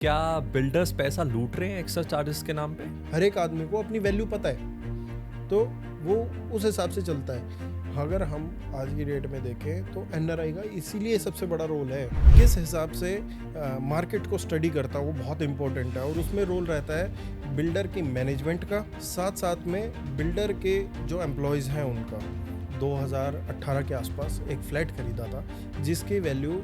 क्या बिल्डर्स पैसा लूट रहे हैं एक्स्ट्रा चार्जेस के नाम पे? हर एक आदमी को अपनी वैल्यू पता है, तो वो उस हिसाब से चलता है। अगर हम आज की डेट में देखें तो एनआरआई का इसीलिए सबसे बड़ा रोल है। किस हिसाब से मार्केट को स्टडी करता है वो बहुत इंपॉर्टेंट है, और उसमें रोल रहता है बिल्डर की मैनेजमेंट का, साथ साथ में बिल्डर के जो एम्प्लॉयज़ हैं उनका। 2018 के आसपास एक फ्लैट खरीदा था जिसकी वैल्यू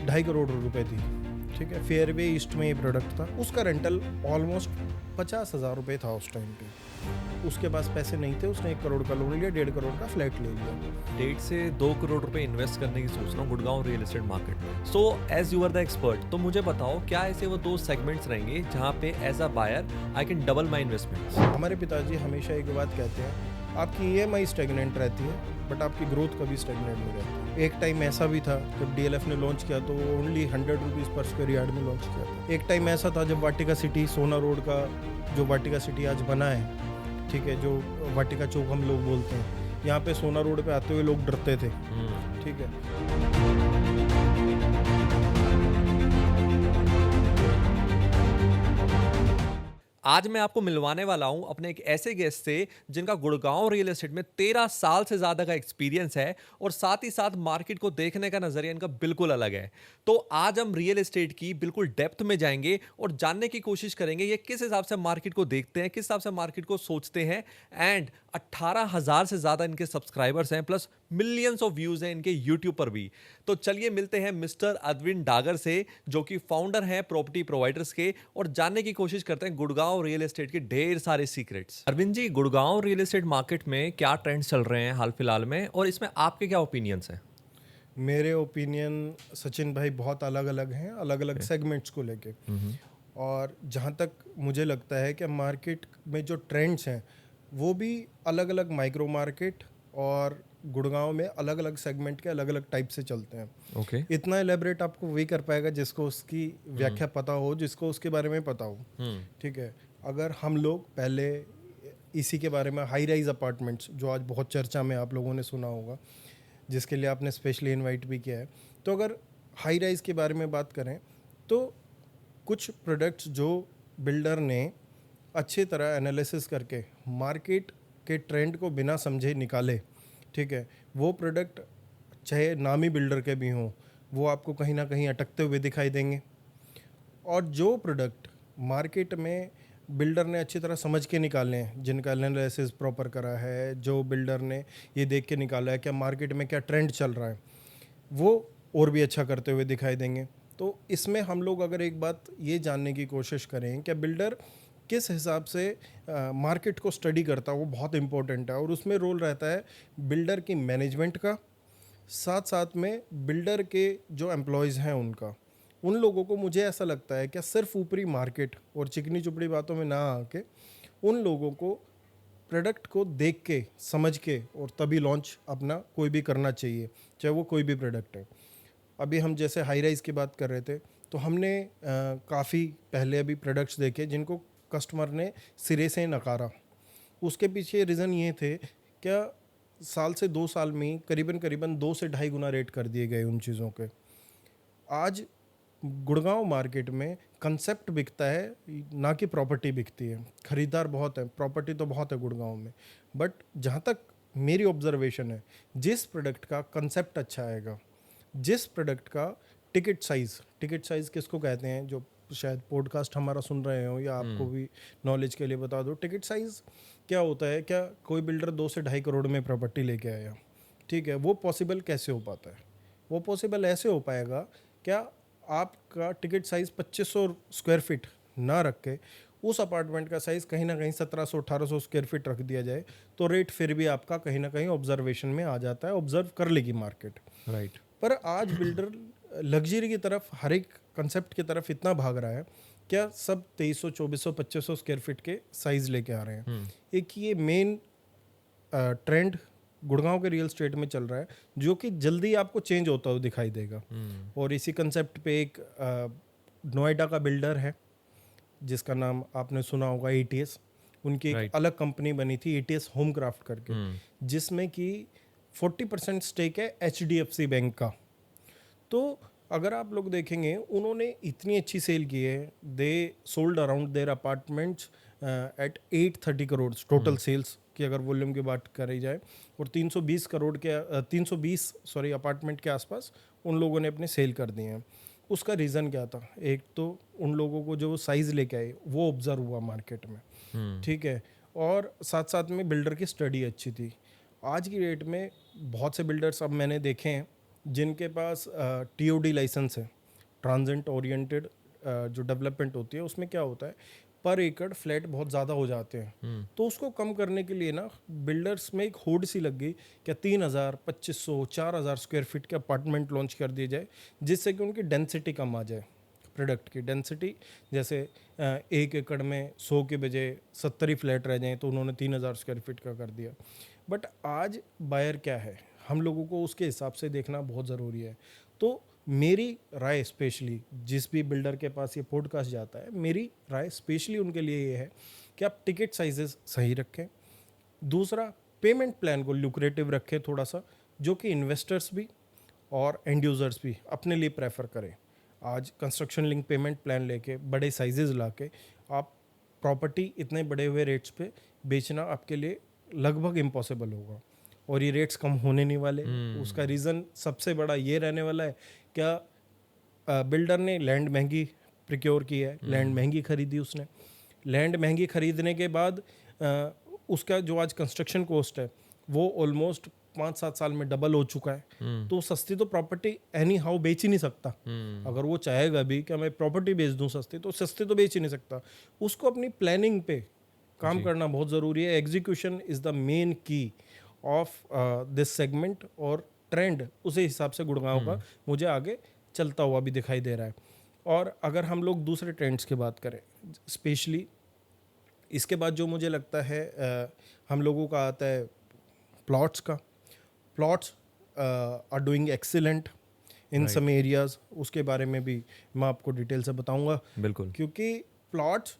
2.5 करोड़ रुपए थी। ठीक है, फेयरवे ईस्ट में ये प्रोडक्ट था। उसका रेंटल ऑलमोस्ट 50,000 रुपये था उस टाइम पे। उसके पास पैसे नहीं थे, उसने 1 करोड़ का लोन लिया, 1.5 करोड़ का फ्लैट ले लिया। 1.5 से 2 करोड़ रुपए इन्वेस्ट करने की सोच रहा हूँ गुड़गांव रियल एस्टेट मार्केट में। So as you are the expert, तो मुझे बताओ क्या ऐसे वो 2 सेगमेंट्स रहेंगे जहाँ पे as a buyer I can double my investments? हमारे पिताजी हमेशा एक बात कहते हैं, आपकी ईएमआई स्टेगनेंट रहती है बट आपकी ग्रोथ कभी स्टेगनेंट नहीं रहती। एक टाइम ऐसा भी था जब डीएलएफ ने लॉन्च किया तो वो only 100 rupees per square yard में लॉन्च किया था। एक टाइम ऐसा था जब वाटिका सिटी, सोना रोड का जो वाटिका सिटी आज बना है, ठीक है, जो वाटिका चौक हम लोग बोलते हैं, यहाँ पे सोना रोड पे आते हुए लोग डरते थे। ठीक है, आज मैं आपको मिलवाने वाला हूं अपने एक ऐसे गेस्ट से जिनका गुड़गांव रियल एस्टेट में 13 साल से ज्यादा का एक्सपीरियंस है और साथ ही साथ मार्केट को देखने का नजरिया इनका बिल्कुल अलग है। तो आज हम रियल एस्टेट की बिल्कुल डेप्थ में जाएंगे और जानने की कोशिश करेंगे ये किस हिसाब से मार्केट को देखते हैं, किस हिसाब से मार्केट को सोचते हैं। एंड 18,000 से ज्यादा इनके सब्सक्राइबर्स हैं, प्लस मिलियंस ऑफ व्यूज हैं इनके यूट्यूब पर भी। तो चलिए मिलते हैं मिस्टर अरविंद डागर से, जो कि फाउंडर हैं प्रॉपर्टी प्रोवाइडर्स के, और जानने की कोशिश करते हैं गुड़गांव रियल एस्टेट के ढेर सारे secrets. Arvind ji, Gurgaon real estate market में क्या ट्रेंड्स चल रहे हैं हाल फिलहाल में, और इसमें आपके क्या ओपिनियंस हैं? मेरे ओपिनियन सचिन भाई बहुत अलग अलग हैं, अलग अलग सेगमेंट्स को लेके। और जहाँ तक मुझे लगता है कि मार्केट में जो ट्रेंड्स हैं वो भी अलग अलग माइक्रो मार्केट और गुड़गांव में अलग अलग सेगमेंट के अलग अलग टाइप से चलते हैं। ओके। इतना एलेबरेट आपको वही कर पाएगा जिसको उसकी व्याख्या पता हो, जिसको उसके बारे में पता हो। ठीक है, अगर हम लोग पहले इसी के बारे में, हाई राइज अपार्टमेंट्स जो आज बहुत चर्चा में, आप लोगों ने सुना होगा, जिसके लिए आपने स्पेशली इनवाइट भी किया है, तो अगर हाई राइज के बारे में बात करें तो कुछ प्रोडक्ट्स जो बिल्डर ने अच्छी तरह एनालिसिस करके मार्केट के ट्रेंड को बिना समझे निकाले, ठीक है, वो प्रोडक्ट चाहे नामी बिल्डर के भी हों, वो आपको कहीं ना कहीं अटकते हुए दिखाई देंगे। और जो प्रोडक्ट मार्केट में बिल्डर ने अच्छी तरह समझ के निकाले हैं, जिनका एनालिसिस प्रॉपर करा है, जो बिल्डर ने ये देख के निकाला है कि मार्केट में क्या ट्रेंड चल रहा है, वो और भी अच्छा करते हुए दिखाई देंगे। तो इसमें हम लोग अगर एक बात ये जानने की कोशिश करें कि बिल्डर किस हिसाब से मार्केट को स्टडी करता है वो बहुत इंपॉर्टेंट है, और उसमें रोल रहता है बिल्डर की मैनेजमेंट का, साथ साथ में बिल्डर के जो एम्प्लॉयज़ हैं उनका। उन लोगों को, मुझे ऐसा लगता है, क्या सिर्फ ऊपरी मार्केट और चिकनी चुपड़ी बातों में ना आके उन लोगों को प्रोडक्ट को देख के, समझ के, और तभी लॉन्च अपना कोई भी करना चाहिए, चाहे वो कोई भी प्रोडक्ट है। अभी हम जैसे हाई राइज की बात कर रहे थे, तो हमने काफ़ी पहले अभी प्रोडक्ट्स देखे जिनको कस्टमर ने सिरे से नकारा। उसके पीछे रीज़न ये थे, क्या साल से 2 साल में करीबन करीबन 2 से ढाई गुना रेट कर दिए गए उन चीज़ों के। आज गुड़गांव मार्केट में कंसेप्ट बिकता है, ना कि प्रॉपर्टी बिकती है। ख़रीदार बहुत है, प्रॉपर्टी तो बहुत है गुड़गांव में, बट जहाँ तक मेरी ऑब्जर्वेशन है, जिस प्रोडक्ट का कंसेप्ट अच्छा आएगा, जिस प्रोडक्ट का टिकट साइज़ किसको कहते हैं, जो शायद पॉडकास्ट हमारा सुन रहे हो, या आपको भी नॉलेज के लिए बता दो, टिकट साइज़ क्या होता है। क्या कोई बिल्डर 2 से ढाई करोड़ में प्रॉपर्टी लेके आया, ठीक है, वो पॉसिबल कैसे हो पाता है? वो पॉसिबल ऐसे हो पाएगा, क्या आपका टिकट साइज़ 2500 स्क्वायर फीट ना रख के उस अपार्टमेंट का साइज़ कहीं ना कहीं 1700-1800 स्क्वायर फीट रख दिया जाए, तो रेट फिर भी आपका कहीं ना कहीं ऑब्जर्वेशन में आ जाता है, ऑब्जर्व कर लेगी मार्केट। राइट। पर आज बिल्डर लग्जरी की तरफ, हर एक कंसेप्ट की तरफ इतना भाग रहा है, क्या सब 2300, 2400, 2500 स्क्वायर फीट के साइज़ लेके आ रहे हैं। एक ये मेन ट्रेंड गुड़गांव के रियल स्टेट में चल रहा है, जो कि जल्दी आपको चेंज होता हुआ दिखाई देगा। और इसी कंसेप्ट पे एक नोएडा का बिल्डर है जिसका नाम आपने सुना होगा, एटीएस। उनकी एक Right. अलग कंपनी बनी थी, एटीएस होम क्राफ्ट करके, जिसमें कि 40% स्टेक है एचडीएफसी बैंक का। तो अगर आप लोग देखेंगे उन्होंने इतनी अच्छी सेल की है, they sold around their apartments at 830 crore total sales की अगर वॉल्यूम की बात करी जाए, और 320 करोड़ के 320 सॉरी अपार्टमेंट के आसपास उन लोगों ने अपने सेल कर दिए हैं। उसका रीज़न क्या था? एक तो उन लोगों को जो साइज़ लेके आए वो ऑब्जर्व हुआ मार्केट में, ठीक है, और साथ साथ में बिल्डर की स्टडी अच्छी थी। आज की डेट में बहुत से बिल्डर्स अब मैंने देखे हैं जिनके पास टीओडी लाइसेंस है, ट्रांजेंट ओरिएंटेड जो डेवलपमेंट होती है उसमें क्या होता है, पर एकड़ फ्लैट बहुत ज़्यादा हो जाते हैं। तो उसको कम करने के लिए ना बिल्डर्स में एक होड़ सी लग गई, क्या 3,000 2,500 4,000 स्क्वायर फीट के अपार्टमेंट लॉन्च कर दिए जाए, जिससे कि उनकी डेंसिटी कम आ जाए, प्रोडक्ट की डेंसिटी। जैसे 1 एकड़ में 100 के बजाय 70 ही फ्लैट रह जाएं, तो उन्होंने 3,000 स्क्वायर फीट का कर दिया। बट आज बायर क्या है, हम लोगों को उसके हिसाब से देखना बहुत ज़रूरी है। तो मेरी राय स्पेशली जिस भी बिल्डर के पास ये पॉडकास्ट जाता है, मेरी राय स्पेशली उनके लिए ये है कि आप टिकट साइजेस सही रखें। दूसरा, पेमेंट प्लान को लुक्रेटिव रखें थोड़ा सा, जो कि इन्वेस्टर्स भी और एंड यूज़र्स भी अपने लिए प्रेफर करें। आज कंस्ट्रक्शन लिंक पेमेंट प्लान लेके बड़े साइजेस लाके आप प्रॉपर्टी इतने बड़े हुए रेट्स पे बेचना आपके लिए लगभग इम्पॉसिबल होगा, और ये रेट्स कम होने नहीं वाले। उसका रीज़न सबसे बड़ा ये रहने वाला है, क्या बिल्डर ने लैंड महंगी प्रिक्योर की है, लैंड महंगी खरीदी उसने, लैंड महंगी खरीदने के बाद उसका जो आज कंस्ट्रक्शन कॉस्ट है वो ऑलमोस्ट 5-7 साल में डबल हो चुका है। तो सस्ती तो प्रॉपर्टी एनी हाउ बेच ही नहीं सकता। अगर वो चाहेगा भी कि मैं प्रॉपर्टी बेच दूं सस्ती, तो सस्ती तो बेच ही नहीं सकता। उसको अपनी प्लानिंग पे काम करना बहुत ज़रूरी है। एग्जीक्यूशन इज़ द मेन की ऑफ दिस सेगमेंट, और ट्रेंड उसी हिसाब से गुड़गांव का मुझे आगे चलता हुआ भी दिखाई दे रहा है। और अगर हम लोग दूसरे ट्रेंड्स की बात करें, स्पेशली इसके बाद जो मुझे लगता है हम लोगों का आता है प्लॉट्स का। Plots are doing excellent in some areas, उसके बारे में भी मैं आपको डिटेल से बताऊंगा। बिल्कुल। क्योंकि प्लॉट्स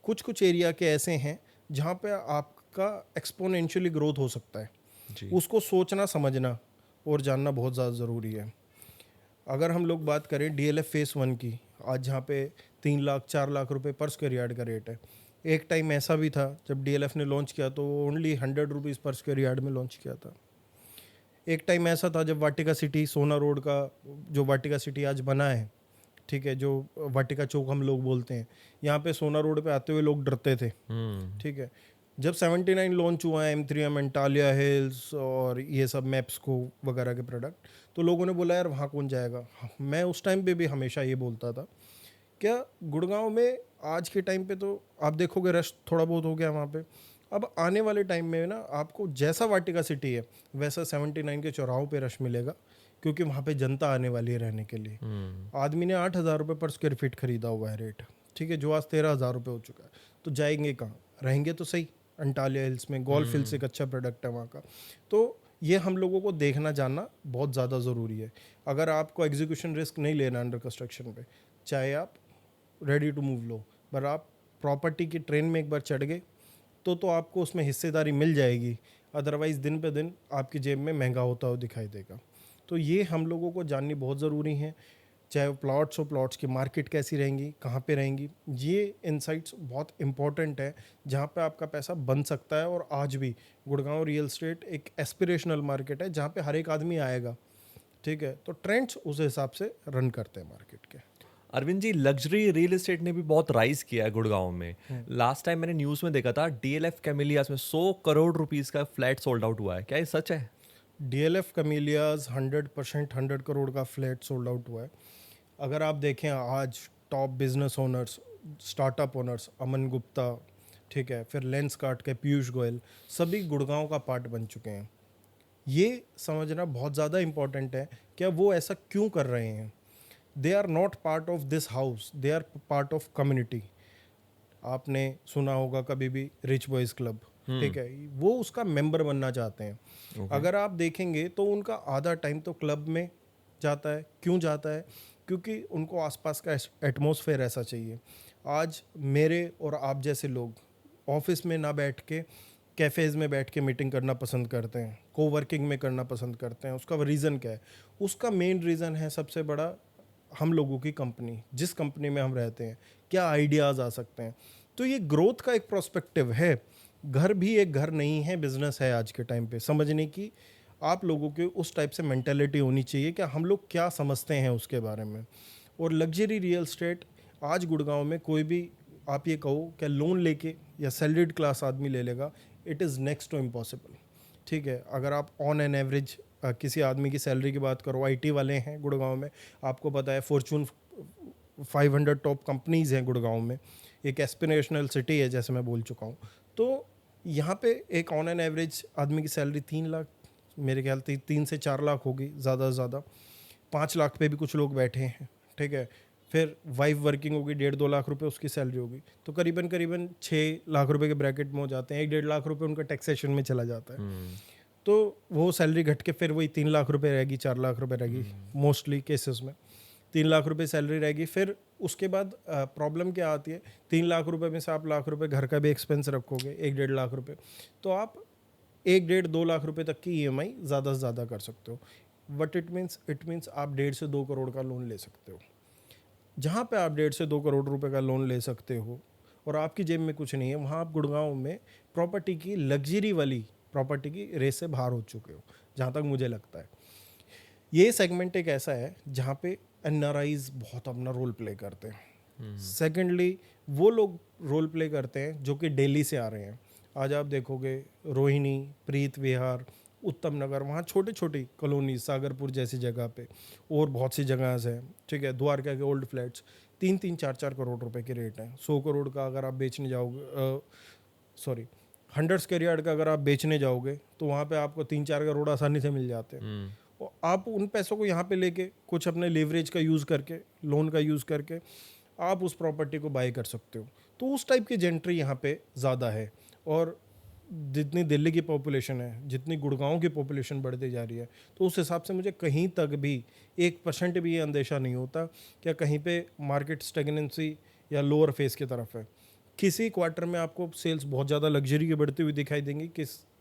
कुछ कुछ एरिया के ऐसे हैं जहाँ पे आपका एक्सपोनेंशियली ग्रोथ हो सकता है। जी। उसको सोचना समझना और जानना बहुत ज़्यादा ज़रूरी है। अगर हम लोग बात करें डीएलएफ फेस 1 की, आज जहाँ पे 3 लाख 4 लाख रुपए पर स्क्वायर यार्ड का रेट है। एक टाइम ऐसा भी था जब डीएलएफ ने लॉन्च किया तो only 100 rupees per square yard में लॉन्च किया था। एक टाइम ऐसा था जब वाटिका सिटी सोना रोड का, जो वाटिका सिटी आज बना है, ठीक है, जो वाटिका चौक हम लोग बोलते हैं, यहाँ पे सोना रोड पे आते हुए लोग डरते थे, ठीक है। जब 79 लॉन्च हुआ है, M3M एंटालिया हिल्स और ये सब मैप्सको वगैरह के प्रोडक्ट, तो लोगों ने बोला यार वहाँ कौन जाएगा। मैं उस टाइम पे भी हमेशा ये बोलता था, क्या गुड़गांव में आज के टाइम पे तो आप देखोगे रश थोड़ा बहुत हो गया वहाँ पे। अब आने वाले टाइम में ना आपको जैसा वाटिका सिटी है वैसा 79 के चौराहों पे रश मिलेगा, क्योंकि वहाँ पे जनता आने वाली है रहने के लिए। आदमी ने 8,000 रुपये पर स्क्वायर फीट खरीदा हुआ है रेट, ठीक है, जो आज 13,000 रुपये हो चुका है। तो जाएंगे कहाँ? रहेंगे तो सही अंटालिया हिल्स में। गोल्फ हिल्स एक अच्छा प्रोडक्ट है वहाँ का। तो ये हम लोगों को देखना जानना बहुत ज़्यादा ज़रूरी है। अगर आपको एग्जीक्यूशन रिस्क नहीं लेना अंडर कंस्ट्रक्शन पे, चाहे आप रेडी टू मूव लो, पर आप प्रॉपर्टी की ट्रेन में एक बार चढ़ गए तो आपको उसमें हिस्सेदारी मिल जाएगी। अदरवाइज़ दिन पे दिन आपकी जेब में महंगा होता हुआ दिखाई देगा। तो ये हम लोगों को जाननी बहुत ज़रूरी है, चाहे वो प्लॉट्स हो, प्लॉट्स की मार्केट कैसी रहेंगी, कहाँ पे रहेंगी। ये इनसाइट्स बहुत इंपॉर्टेंट है जहाँ पे आपका पैसा बन सकता है। और आज भी गुड़गांव रियल एस्टेट एक एस्पिरेशनल मार्केट है जहाँ पे हर एक आदमी आएगा, ठीक है। तो ट्रेंड्स उस हिसाब से रन करते हैं मार्केट के। Arvind ji, luxury real estate ने भी बहुत राइज किया है गुड़गांव में। लास्ट टाइम मैंने न्यूज़ में देखा था डीएलएफ कैमिलियास में 100 करोड़ रुपीस का फ्लैट सोल्ड आउट हुआ है। क्या ये सच है? डीएलएफ कैमिलियाज 100% 100 करोड़ का फ्लैट सोल्ड आउट हुआ है। अगर आप देखें आज top business owners, startup owners, Aman Gupta, ठीक है, फिर लेंसकार्ट के पीयूष गोयल, सभी गुड़गांव का पार्ट बन चुके हैं। ये समझना बहुत ज़्यादा इम्पॉर्टेंट है, क्या वो ऐसा क्यों कर रहे हैं। They are not part of this house, they are part of community. आपने सुना होगा कभी भी रिच बॉयज़ क्लब, ठीक है, वो उसका मेंबर बनना चाहते हैं। अगर आप देखेंगे तो उनका आधा टाइम तो क्लब में जाता है। क्यों जाता है? क्योंकि उनको आसपास का एटमॉस्फेयर ऐसा चाहिए। आज मेरे और आप जैसे लोग ऑफिस में ना बैठ के कैफ़ेज़ में बैठ के मीटिंग करना पसंद करते हैं, कोवर्किंग में करना पसंद करते हैं। उसका रीज़न क्या है? उसका मेन रीज़न है सबसे बड़ा हम लोगों की कंपनी, जिस कंपनी में हम रहते हैं, क्या आइडियाज़ आ सकते हैं। तो ये ग्रोथ का एक प्रोस्पेक्टिव है। घर भी एक घर नहीं है, बिजनेस है आज के टाइम पे। समझने की आप लोगों के उस टाइप से मेंटेलिटी होनी चाहिए कि हम लोग क्या समझते हैं उसके बारे में। और लग्जरी रियल एस्टेट आज गुड़गांव में कोई भी आप ये कहो कि लोन लेके या सैलरीड क्लास आदमी ले लेगा, it is next to impossible. ठीक है, अगर आप ऑन एन एवरेज किसी आदमी की सैलरी की बात करो, आईटी वाले हैं गुड़गांव में, आपको पता है फॉर्चून 500 टॉप कंपनीज़ हैं गुड़गांव में, एक एस्पिरेशनल सिटी है जैसे मैं बोल चुका हूँ। तो यहाँ पे एक ऑन एन एवरेज आदमी की सैलरी 3 लाख, मेरे ख्याल से 3 से 4 लाख होगी ज़्यादा से ज़्यादा। 5 लाख पे भी कुछ लोग बैठे हैं। ठीक है, फिर वाइफ वर्किंग होगी, 1.5-2 लाख रुपए उसकी सैलरी होगी, तो करीबन करीबन 6 लाख रुपए के ब्रैकेट में हो जाते हैं। 1-1.5 लाख रुपए उनका टैक्सेशन में चला जाता है। तो वो सैलरी घट के फिर वही 3 लाख रुपए रहेगी, 4 लाख रुपए रहेगी मोस्टली केसेस में। 3 लाख रुपए सैलरी रहेगी। फिर उसके बाद प्रॉब्लम क्या आती है, 3 लाख रुपए में से आप लाख रुपए घर का भी एक्सपेंस रखोगे, 1-1.5 लाख रुपए, तो आप 1-1.5-2 लाख रुपए तक की ईएमआई ज़्यादा से ज़्यादा कर सकते हो। वट इट मीन्स आप 1.5 से 2 करोड़ का लोन ले सकते हो। जहाँ पे आप 1.5 से 2 करोड़ रुपए का लोन ले सकते हो और आपकी जेब में कुछ नहीं है, वहाँ आप गुड़गांव में प्रॉपर्टी की लग्जरी वाली प्रॉपर्टी की रेस से बाहर हो चुके हो, जहाँ तक मुझे लगता है। ये सेगमेंट एक ऐसा है जहाँ पे एनआरआईज बहुत अपना रोल प्ले करते हैं। सेकेंडली वो लोग रोल प्ले करते हैं जो कि दिल्ली से आ रहे हैं। आज आप देखोगे रोहिणी, प्रीत विहार, उत्तम नगर, वहाँ छोटी छोटी कॉलोनी, सागरपुर जैसी जगह पे और बहुत सी जगह हैं। ठीक है, द्वारका के ओल्ड फ्लैट्स 3-3, 4-4 करोड़ रुपए के रेट हैं। 100 करोड़ का अगर आप बेचने जाओगे, सॉरी 100 स्क्वायर यार्ड का अगर आप बेचने जाओगे तो वहाँ पे आपको 3-4 करोड़ आसानी से मिल जाते हैं। और आप उन पैसों को यहाँ पे लेके कुछ अपने लेवरेज का यूज़ करके, लोन का यूज़ करके आप उस प्रॉपर्टी को बाय कर सकते हो। तो उस टाइप की जेंट्री यहाँ पे ज़्यादा है। और जितनी दिल्ली की पॉपुलेशन है, जितनी गुड़गांव की पॉपुलेशन बढ़ती जा रही है, तो उस हिसाब से मुझे कहीं तक भी 1% भी ये अंदेशा नहीं होता कि कहीं पे मार्केट स्टेगनेंसी या लोअर फेस की तरफ है। किसी क्वार्टर में आपको सेल्स बहुत ज़्यादा लग्जरी की बढ़ती हुई दिखाई देंगी,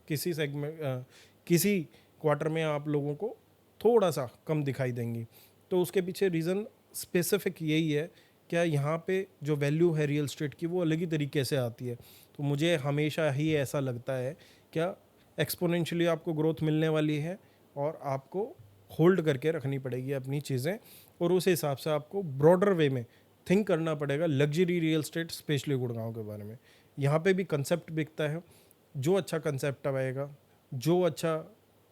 किसी सेगमेंट किसी क्वार्टर में आप लोगों को थोड़ा सा कम दिखाई देंगी। तो उसके पीछे रीज़न स्पेसिफिक यही है, क्या यहाँ पे जो वैल्यू है रियल एस्टेट की वो अलग ही तरीके से आती है। तो मुझे हमेशा ही ऐसा लगता है क्या एक्सपोनेंशियली आपको ग्रोथ मिलने वाली है और आपको होल्ड करके रखनी पड़ेगी अपनी चीज़ें, और उस हिसाब से आपको ब्रॉडर वे में थिंक करना पड़ेगा luxury real estate specially Gurgaon के बारे में। यहाँ पे भी कंसेप्ट बिकता है, जो अच्छा कंसेप्ट आएगा, जो अच्छा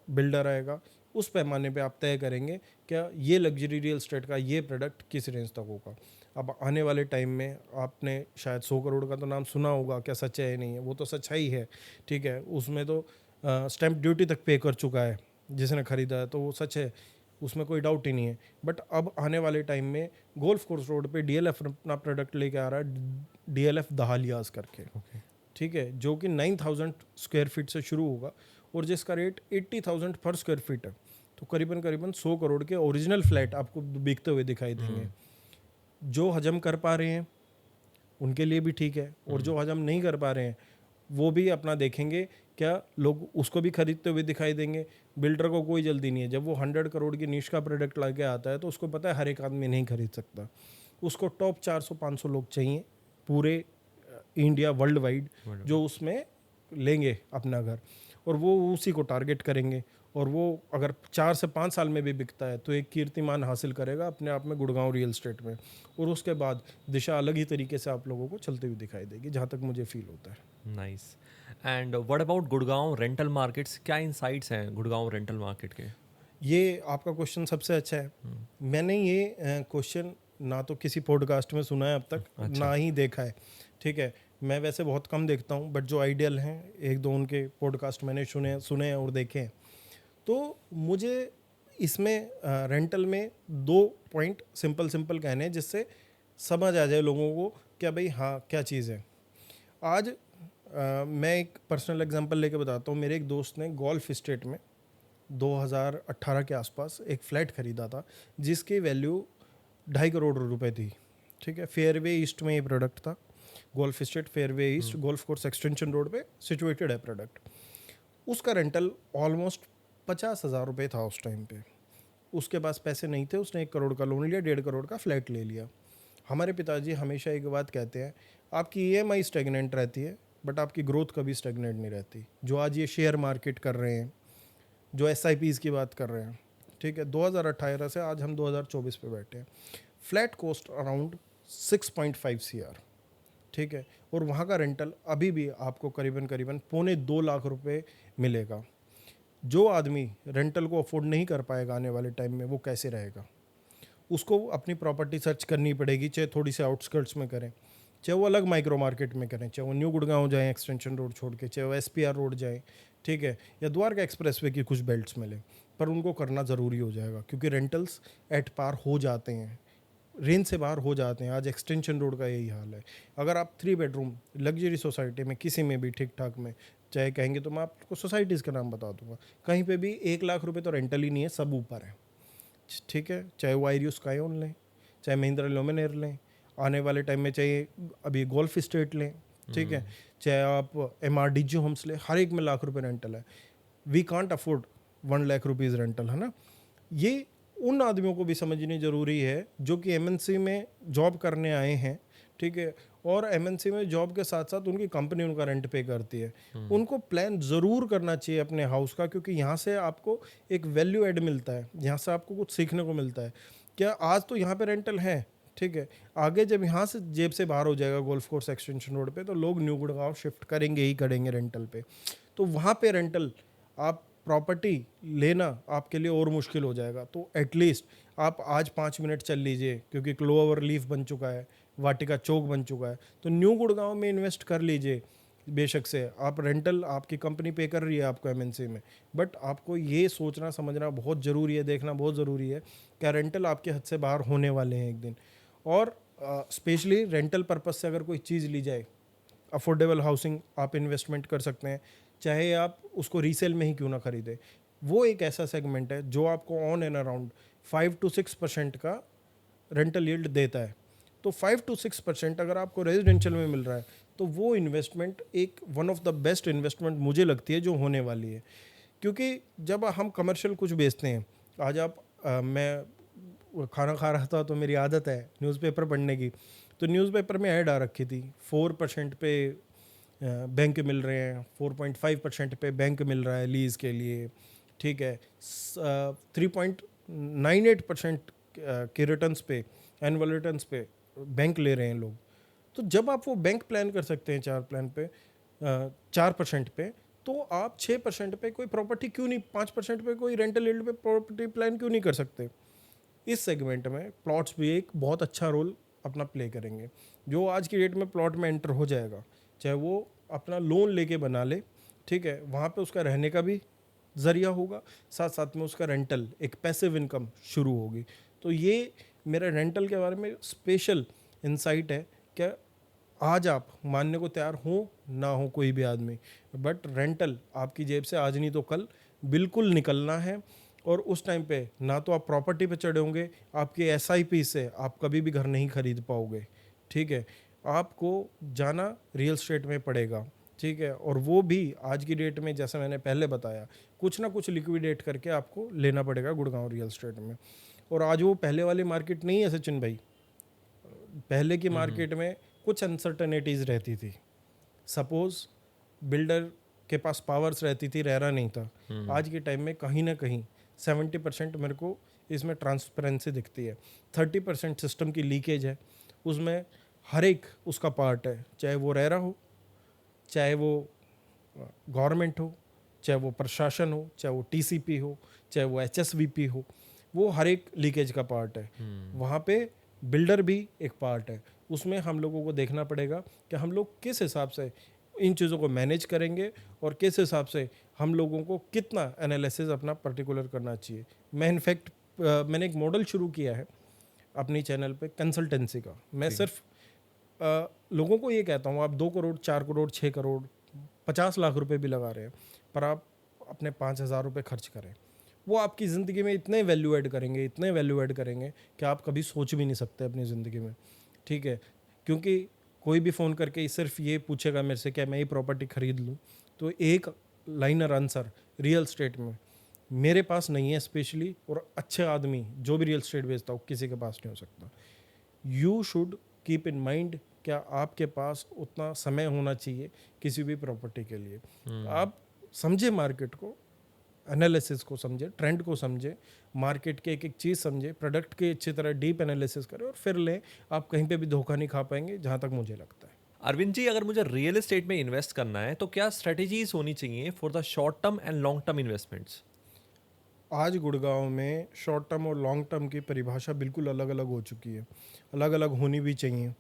बिल्डर आएगा, उस पैमाने पे आप तय करेंगे क्या ये लग्जरी रियल एस्टेट का ये प्रोडक्ट किस रेंज तक होगा। अब आने वाले टाइम में आपने शायद 100 करोड़ का तो नाम सुना होगा, क्या सच है नहीं है, वो तो सच्चाई है। ठीक है, उसमें तो स्टैंप ड्यूटी तक पे कर चुका है जिसने ख़रीदा है, तो वो सच है, उसमें कोई डाउट ही नहीं है। बट अब आने वाले टाइम में गोल्फ कोर्स रोड पे डीएलएफ अपना प्रोडक्ट लेके आ रहा है, डीएलएफ दहालियाज करके। ठीक है, जो कि 9,000 स्क्वायर फीट से शुरू होगा और जिसका रेट 80,000 पर स्क्वायर फीट है। तो करीबन करीबन 100 करोड़ के ओरिजिनल फ्लैट आपको बिकते हुए दिखाई देंगे। जो हजम कर पा रहे हैं उनके लिए भी ठीक है, और जो हजम नहीं कर पा रहे हैं वो भी अपना देखेंगे, क्या लोग उसको भी खरीदते हुए दिखाई देंगे। बिल्डर को कोई जल्दी नहीं है, जब वो 100 करोड़ की निश का प्रोडक्ट ला के आता है तो उसको पता है हर एक आदमी नहीं खरीद सकता, उसको टॉप 400-500 लोग चाहिए पूरे इंडिया वर्ल्ड वाइड जो उसमें लेंगे अपना घर, और वो उसी को टारगेट करेंगे। और वो अगर 4 से 5 साल में भी बिकता है तो एक कीर्तिमान हासिल करेगा अपने आप में गुड़गांव रियल एस्टेट में, और उसके बाद दिशा अलग ही तरीके से आप लोगों को चलती हुई दिखाई देगी, जहाँ तक मुझे फील होता है। Nice. And what about Gurgaon rental markets, क्या इनसाइट्स हैं गुड़गांव रेंटल मार्केट के? ये आपका क्वेश्चन सबसे अच्छा है। मैंने ये क्वेश्चन ना तो किसी पॉडकास्ट में सुना है अब तक, ना ही देखा है। ठीक है, मैं वैसे बहुत कम देखता हूँ, बट जो आइडियल हैं 1-2 उनके पॉडकास्ट मैंने सुने हैं और देखे हैं। तो मुझे इसमें रेंटल में 2 पॉइंट सिंपल कहने हैं जिससे समझ आ जाए लोगों को क्या भाई हाँ क्या चीज़ है। आज मैं एक पर्सनल एग्जांपल लेके बताता हूँ। मेरे एक दोस्त ने गोल्फ एस्टेट में 2018 के आसपास एक फ्लैट ख़रीदा था जिसकी वैल्यू 2.5 करोड़ रुपए थी। ठीक है, फेयरवे ईस्ट में ये प्रोडक्ट था। Golf estate fairway east golf course extension road पे सिचुएटेड है प्रोडक्ट। उसका रेंटल ऑलमोस्ट 50,000 रुपये था उस टाइम पे। उसके पास पैसे नहीं थे, उसने 1 करोड़ का लोन लिया, 1.5 करोड़ का फ्लैट ले लिया। हमारे पिताजी हमेशा एक बात कहते हैं, आपकी ईएमआई स्टेगनेंट रहती है बट आपकी ग्रोथ कभी स्टेगनेंट नहीं रहती। जो आज ये शेयर मार्केट कर रहे हैं, जो एसआईपीज़ की बात कर रहे हैं, ठीक है, 2018 से आज हम 2024 पे बैठे हैं। फ्लैट कॉस्ट अराउंड 6.5 CR, ठीक है, और वहाँ का रेंटल अभी भी आपको करीबन करीबन 2.25 लाख रुपए मिलेगा। जो आदमी रेंटल को अफोर्ड नहीं कर पाएगा आने वाले टाइम में, वो कैसे रहेगा? उसको अपनी प्रॉपर्टी सर्च करनी पड़ेगी, चाहे थोड़ी सी आउटस्कर्ट्स में करें, चाहे वो अलग माइक्रो मार्केट में करें, चाहे वो न्यू गुड़गांव जाएं एक्सटेंशन रोड छोड़ के, चाहे वो एसपीआर रोड जाएं, ठीक है, या द्वारका एक्सप्रेसवे की कुछ बेल्ट्स मिले, पर उनको करना ज़रूरी हो जाएगा क्योंकि रेंटल्स एट पार हो जाते हैं, रेंज से बाहर हो जाते हैं। आज एक्सटेंशन रोड का यही हाल है। अगर आप 3 बेडरूम लग्जरी सोसाइटी में किसी में भी ठीक ठाक में, चाहे कहेंगे तो मैं आपको सोसाइटीज़ का नाम बता दूंगा, कहीं पे भी 1 लाख रुपए तो रेंटल ही नहीं है, सब ऊपर है, ठीक है। चाहे वो आईरियो स्काईओन लें, चाहे महिंद्रा लुमिनेयर लें, आने वाले टाइम में चाहिए अभी गोल्फ स्टेट लें, ठीक है, चाहे आप एमआरडीजी होम्स लें, हर एक में लाख रुपए रेंटल है। We can't afford 1 lakh rupees rental, है ना। ये उन आदमियों को भी समझनी ज़रूरी है जो कि एमएनसी में जॉब करने आए हैं, ठीक है, और एमएनसी में जॉब के साथ साथ उनकी कंपनी उनका रेंट पे करती है। उनको प्लान ज़रूर करना चाहिए अपने हाउस का, क्योंकि यहाँ से आपको एक वैल्यू ऐड मिलता है, यहाँ से आपको कुछ सीखने को मिलता है। क्या आज तो यहाँ पे रेंटल है, ठीक है, आगे जब यहाँ से जेब से बाहर हो जाएगा गोल्फ कोर्स एक्सटेंशन रोड पे, तो लोग न्यू गुड़गांव शिफ्ट करेंगे ही करेंगे रेंटल पे। तो वहाँ पे रेंटल आप प्रॉपर्टी लेना आपके लिए और मुश्किल हो जाएगा। तो एटलीस्ट आप आज 5 मिनट चल लीजिए, क्योंकि क्लोवर लीफ बन चुका है, वाटिका चौक बन चुका है, तो न्यू गुड़गांव में इन्वेस्ट कर लीजिए। बेशक से आप रेंटल आपकी कंपनी पे कर रही है आपको एमएनसी में, बट आपको ये सोचना समझना बहुत ज़रूरी है, देखना बहुत ज़रूरी है क्या रेंटल आपके हद से बाहर होने वाले हैं एक दिन। और स्पेशली रेंटल पर्पस से अगर कोई चीज़ ली जाए, अफोर्डेबल हाउसिंग आप इन्वेस्टमेंट कर सकते हैं, चाहे आप उसको रीसेल में ही क्यों ना खरीदें। वो एक ऐसा सेगमेंट है जो आपको ऑन एंड अराउंड 5 to 6% का रेंटल यील्ड देता है। तो 5 to 6% अगर आपको रेजिडेंशियल में मिल रहा है, तो वो इन्वेस्टमेंट एक one of the best investment मुझे लगती है जो होने वाली है। क्योंकि जब हम कमर्शियल कुछ बेचते हैं, आज आप मैं खाना खा रहा था तो मेरी आदत है न्यूज़पेपर पढ़ने की, तो न्यूज़पेपर में ऐड आ रखी थी 4% पे बैंक मिल रहे हैं, 4.5% पे बैंक मिल रहा है लीज़ के लिए, ठीक है, 3.98% के रिटर्न्स पे, एनुअल रिटर्न्स पे बैंक ले रहे हैं लोग। तो जब आप वो बैंक प्लान कर सकते हैं 4% पे, तो आप 6% पे कोई प्रॉपर्टी क्यों नहीं, 5% पे कोई रेंटल यील्ड पे प्रॉपर्टी प्लान क्यों नहीं कर सकते। इस सेगमेंट में प्लॉट्स भी एक बहुत अच्छा रोल अपना प्ले करेंगे। जो आज की डेट में प्लॉट में एंटर हो जाएगा, चाहे वो अपना लोन लेके बना ले, ठीक है, वहाँ पे उसका रहने का भी ज़रिया होगा, साथ साथ में उसका रेंटल एक पैसिव इनकम शुरू होगी। तो ये मेरा रेंटल के बारे में स्पेशल इंसाइट है। क्या आज आप मानने को तैयार हो ना हो कोई भी आदमी, बट रेंटल आपकी जेब से आज नहीं तो कल बिल्कुल निकलना है। और उस टाइम पे ना तो आप प्रॉपर्टी पे चढ़े होंगे, आपके एसआईपी से आप कभी भी घर नहीं खरीद पाओगे, ठीक है, आपको जाना रियल स्टेट में पड़ेगा, ठीक है, और वो भी आज की डेट में जैसा मैंने पहले बताया, कुछ ना कुछ लिक्विडेट करके आपको लेना पड़ेगा गुड़गांव रियल स्टेट में। और आज वो पहले वाली मार्केट नहीं है सचिन भाई। पहले की मार्केट में कुछ अनसर्टनिटीज़ रहती थी। सपोज बिल्डर के पास पावर्स रहती थी, रहना नहीं था। आज के टाइम में कहीं ना कहीं 70% मेरे को इसमें ट्रांसपेरेंसी दिखती है, 30% सिस्टम की लीकेज है। उसमें हर एक उसका पार्ट है, चाहे वो रेरा हो, चाहे वो गवर्नमेंट हो, चाहे वो प्रशासन हो, चाहे वो टीसीपी हो, चाहे वो एचएसवीपी हो, वो हर एक लीकेज का पार्ट है। वहाँ पे बिल्डर भी एक पार्ट है। उसमें हम लोगों को देखना पड़ेगा कि हम लोग किस हिसाब से इन चीज़ों को मैनेज करेंगे और किस हिसाब से हम लोगों को कितना एनालिसिस अपना पर्टिकुलर करना चाहिए। मैं इनफैक्ट मैंने एक मॉडल शुरू किया है अपनी चैनल पे कंसल्टेंसी का। मैं सिर्फ लोगों को ये कहता हूँ, आप 2 करोड़ 4 करोड़ 6 करोड़ 50 लाख रुपए भी लगा रहे हैं, पर आप अपने 5,000 रुपये खर्च करें। वो आपकी ज़िंदगी में इतने वैल्यू ऐड करेंगे, इतने वैल्यू ऐड करेंगे कि आप कभी सोच भी नहीं सकते अपनी ज़िंदगी में, ठीक है। क्योंकि कोई भी फ़ोन करके सिर्फ ये पूछेगा मेरे से क्या मैं ये प्रॉपर्टी ख़रीद लूँ, तो एक लाइनर आंसर रियल स्टेट में मेरे पास नहीं है स्पेशली, और अच्छे आदमी जो भी रियल एस्टेट बेचता हो किसी के पास नहीं हो सकता। You should keep in mind, क्या आपके पास उतना समय होना चाहिए किसी भी प्रॉपर्टी के लिए। आप समझे मार्केट को, एनालिसिस को समझे, ट्रेंड को समझे, मार्केट के एक एक चीज़ समझे, प्रोडक्ट की अच्छी तरह डीप एनालिसिस करें और फिर लें। आप कहीं पे भी धोखा नहीं खा पाएंगे, जहाँ तक मुझे लगता है। अरविंद जी, अगर मुझे रियल एस्टेट में इन्वेस्ट करना है तो क्या स्ट्रेटेजीज होनी चाहिए for the short term and long term investments? आज गुड़गांव में शॉर्ट टर्म और लॉन्ग टर्म की परिभाषा बिल्कुल अलग अलग हो चुकी है, अलग अलग होनी भी चाहिए।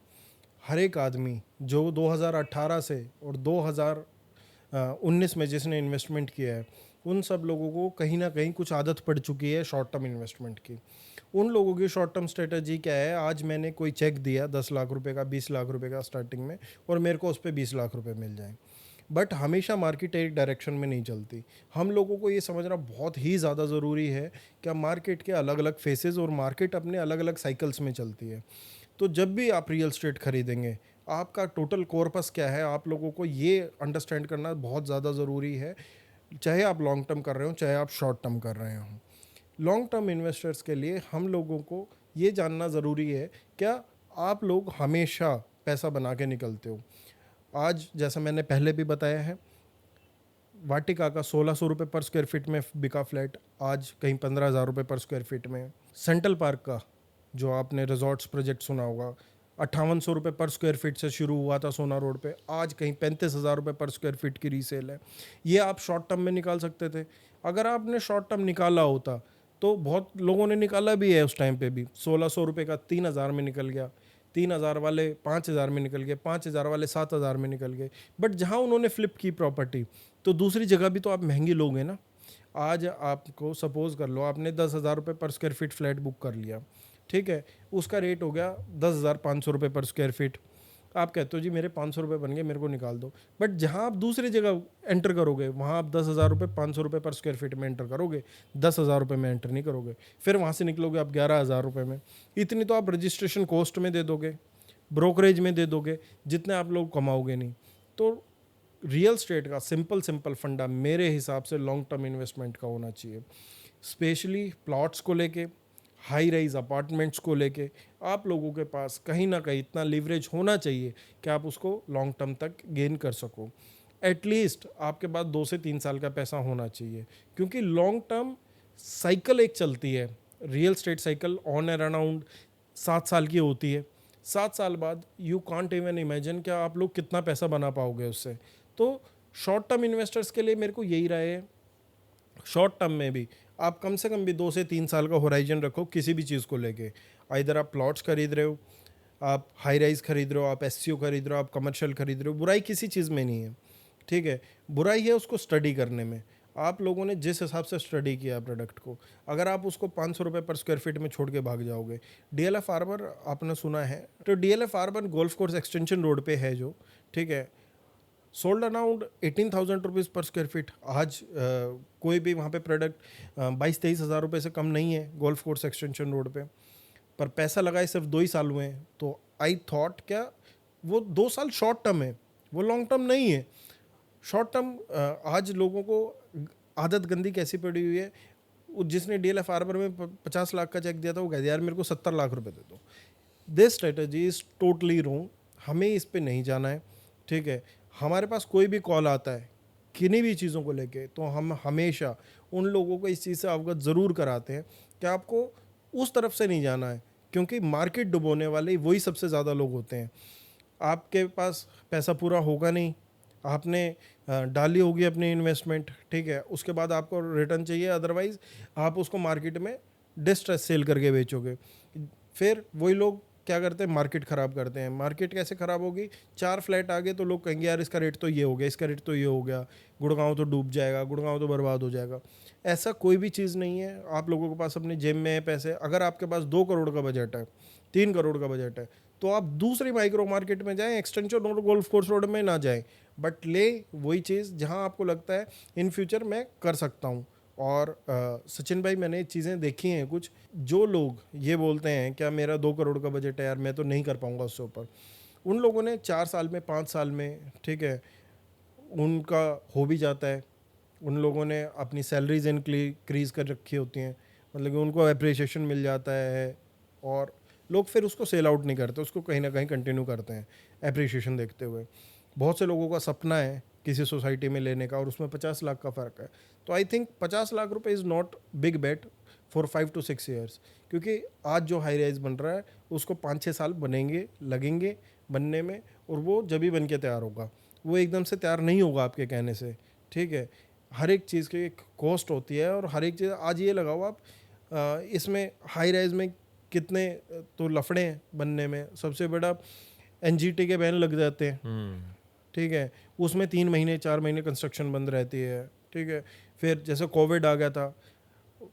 हर एक आदमी जो 2018 से और 2019 में जिसने इन्वेस्टमेंट किया है, उन सब लोगों को कहीं ना कहीं कुछ आदत पड़ चुकी है शॉर्ट टर्म इन्वेस्टमेंट की। उन लोगों की शॉर्ट टर्म स्ट्रेटजी क्या है? आज मैंने कोई चेक दिया 10 लाख रुपए का, 20 लाख रुपए का स्टार्टिंग में, और मेरे को उस पर 20 लाख रुपए मिल जाए। बट हमेशा मार्केट एक डायरेक्शन में नहीं चलती। हम लोगों को ये समझना बहुत ही ज़्यादा ज़रूरी है कि मार्केट के अलग अलग फेसेस और मार्केट अपने अलग अलग साइकिल्स में चलती है। तो जब भी आप रियल स्टेट खरीदेंगे, आपका टोटल कॉर्पस क्या है, आप लोगों को ये अंडरस्टैंड करना बहुत ज़्यादा ज़रूरी है, चाहे आप लॉन्ग टर्म कर रहे हो, चाहे आप शॉर्ट टर्म कर रहे हो। लॉन्ग टर्म इन्वेस्टर्स के लिए हम लोगों को ये जानना ज़रूरी है, क्या आप लोग हमेशा पैसा बना के निकलते हो? आज जैसा मैंने पहले भी बताया है, वाटिका का 1600 रुपये पर स्क्वायर फीट में बिका फ्लैट, आज कहीं 15,000 रुपये पर स्क्वायर फीट में है। सेंट्रल पार्क का जो आपने रिजॉर्ट्स प्रोजेक्ट सुना होगा, 5800 रुपये पर स्क्वायर फीट से शुरू हुआ था सोना रोड पे, आज कहीं 35,000 रुपये पर स्क्वायर फीट की रीसेल है। ये आप शॉर्ट टर्म में निकाल सकते थे। अगर आपने शॉर्ट टर्म निकाला होता, तो बहुत लोगों ने निकाला भी है उस टाइम पे भी, 1600 रुपये का 3,000 में निकल गया, 3,000 वाले 5,000 में निकल गए, 5,000 वाले 7,000 में निकल गए। बट जहाँ उन्होंने फ्लिप की प्रॉपर्टी, तो दूसरी जगह भी तो आप महंगी लोगे ना। आज आपको सपोज कर लो, आपने 10,000 रुपये पर स्क्वायर फीट फ्लैट बुक कर लिया, ठीक है, उसका रेट हो गया 10,500 रुपये पर स्क्वायर फीट। आप कहते हो जी मेरे 500 रुपये बन गए, मेरे को निकाल दो। बट जहाँ आप दूसरी जगह एंटर करोगे, वहाँ आप 10,000 रुपये 500 रुपये पर स्क्वायर फीट में एंटर करोगे, 10,000 रुपये में एंटर नहीं करोगे। फिर वहाँ से निकलोगे आप 11,000 रुपये में। इतनी तो आप रजिस्ट्रेशन कॉस्ट में दे दोगे, ब्रोकरेज में दे दोगे, जितने आप लोग कमाओगे नहीं। तो रियल स्टेट का सिंपल सिंपल फंडा मेरे हिसाब से लॉन्ग टर्म इन्वेस्टमेंट का होना चाहिए। स्पेशली प्लॉट्स को लेके, हाई राइज अपार्टमेंट्स को लेके आप लोगों के पास कहीं ना कहीं इतना लीवरेज होना चाहिए कि आप उसको लॉन्ग टर्म तक गेन कर सको। एटलीस्ट आपके पास 2 से 3 साल का पैसा होना चाहिए, क्योंकि लॉन्ग टर्म साइकिल एक चलती है, real estate cycle on and around 7 साल की होती है। 7 साल बाद यू कांट इवन इमेजिन क्या आप लोग कितना पैसा बना पाओगे उससे। तो शॉर्ट टर्म इन्वेस्टर्स के लिए मेरे को यही राय है, शॉर्ट टर्म में भी आप कम से कम भी 2 से 3 साल का होराइजन रखो किसी भी चीज़ को लेके। इधर आप प्लॉट्स खरीद रहे हो, आप हाई राइज खरीद रहे हो, आप एससीओ खरीद रहे हो, आप कमर्शियल खरीद रहे हो, बुराई किसी चीज़ में नहीं है, ठीक है। बुराई है उसको स्टडी करने में। आप लोगों ने जिस हिसाब से स्टडी किया प्रोडक्ट को, अगर आप उसको 500 रुपये पर स्क्वायर फीट में छोड़ के भाग जाओगे। डीएलएफ हार्बर आपने सुना है, तो DLF Harbour golf course extension road पे है जो, ठीक है, sold around 18,000 rupees per square feet. आज कोई भी वहाँ पे प्रोडक्ट 22-23 हज़ार रुपये से कम नहीं है गोल्फ कोर्स एक्सटेंशन रोड पे। पर पैसा लगाए सिर्फ 2 ही साल हुए हैं। तो आई थॉट क्या वो 2 साल शॉर्ट टर्म है, वो लॉन्ग टर्म नहीं है। शॉर्ट टर्म आज लोगों को आदत गंदी कैसी पड़ी हुई है, जिसने डीएलएफ हार्बर में 50 लाख का चेक दिया था, वो कहते यार मेरे को 70 लाख रुपए दे दो। This strategy is totally wrong. हमें इस पे नहीं जाना है, ठीक है। हमारे पास कोई भी कॉल आता है किन्हीं भी चीज़ों को लेके, तो हम हमेशा उन लोगों को इस चीज़ से अवगत ज़रूर कराते हैं कि आपको उस तरफ से नहीं जाना है, क्योंकि मार्केट डुबोने वाले वही सबसे ज़्यादा लोग होते हैं। आपके पास पैसा पूरा होगा नहीं, आपने डाली होगी अपनी इन्वेस्टमेंट, ठीक है, उसके बाद आपको रिटर्न चाहिए, अदरवाइज़ आप उसको मार्केट में डिस्ट्रेस सेल करके बेचोगे। फिर वही लोग क्या करते हैं, मार्केट ख़राब करते हैं। मार्केट कैसे ख़राब होगी? 4 फ्लैट आगे तो लोग कहेंगे यार इसका रेट तो ये हो गया, इसका रेट तो ये हो गया, गुड़गांव तो डूब जाएगा, गुड़गांव तो बर्बाद हो जाएगा। ऐसा कोई भी चीज़ नहीं है। आप लोगों के पास अपने जेब में है पैसे, अगर आपके पास 2 करोड़ का बजट है, 3 करोड़ का बजट है, तो आप दूसरी माइक्रो मार्केट में जाएँ, extension road, golf course road में ना जाएँ, बट ले वही चीज़ जहाँ आपको लगता है इन फ्यूचर मैं कर सकता हूँ। और सचिन भाई, मैंने चीज़ें देखी हैं कुछ, जो लोग ये बोलते हैं क्या मेरा 2 करोड़ का बजट है यार, मैं तो नहीं कर पाऊंगा उससे ऊपर। उन लोगों ने 4 साल में, 5 साल में, ठीक है, उनका हो भी जाता है। उन लोगों ने अपनी सैलरीज इंक्रीज कर रखी होती हैं, मतलब कि उनको अप्रिसिएशन मिल जाता है, और लोग फिर उसको सेल आउट नहीं करते, उसको कहीं ना कहीं कंटिन्यू करते हैं अप्रिसिएशन देखते हुए। बहुत से लोगों का सपना है किसी सोसाइटी में लेने का, और उसमें 50 लाख का फ़र्क है। तो आई थिंक 50 लाख रुपए is not big bet for 5 to 6 years, क्योंकि आज जो हाई राइज बन रहा है उसको 5-6 साल बनेंगे, लगेंगे बनने में, और वो जब ही बन के तैयार होगा, वो एकदम से तैयार नहीं होगा आपके कहने से। ठीक है, हर एक चीज़ की एक कॉस्ट होती है, और हर एक चीज़ आज ये लगाओ आप, इसमें हाई राइज में कितने तो लफड़े हैं बनने में। सबसे बड़ा एनजीटी के बैन लग जाते हैं, ठीक है, उसमें 3 महीने 4 महीने कंस्ट्रक्शन बंद रहती है। ठीक है, फिर जैसे कोविड आ गया था,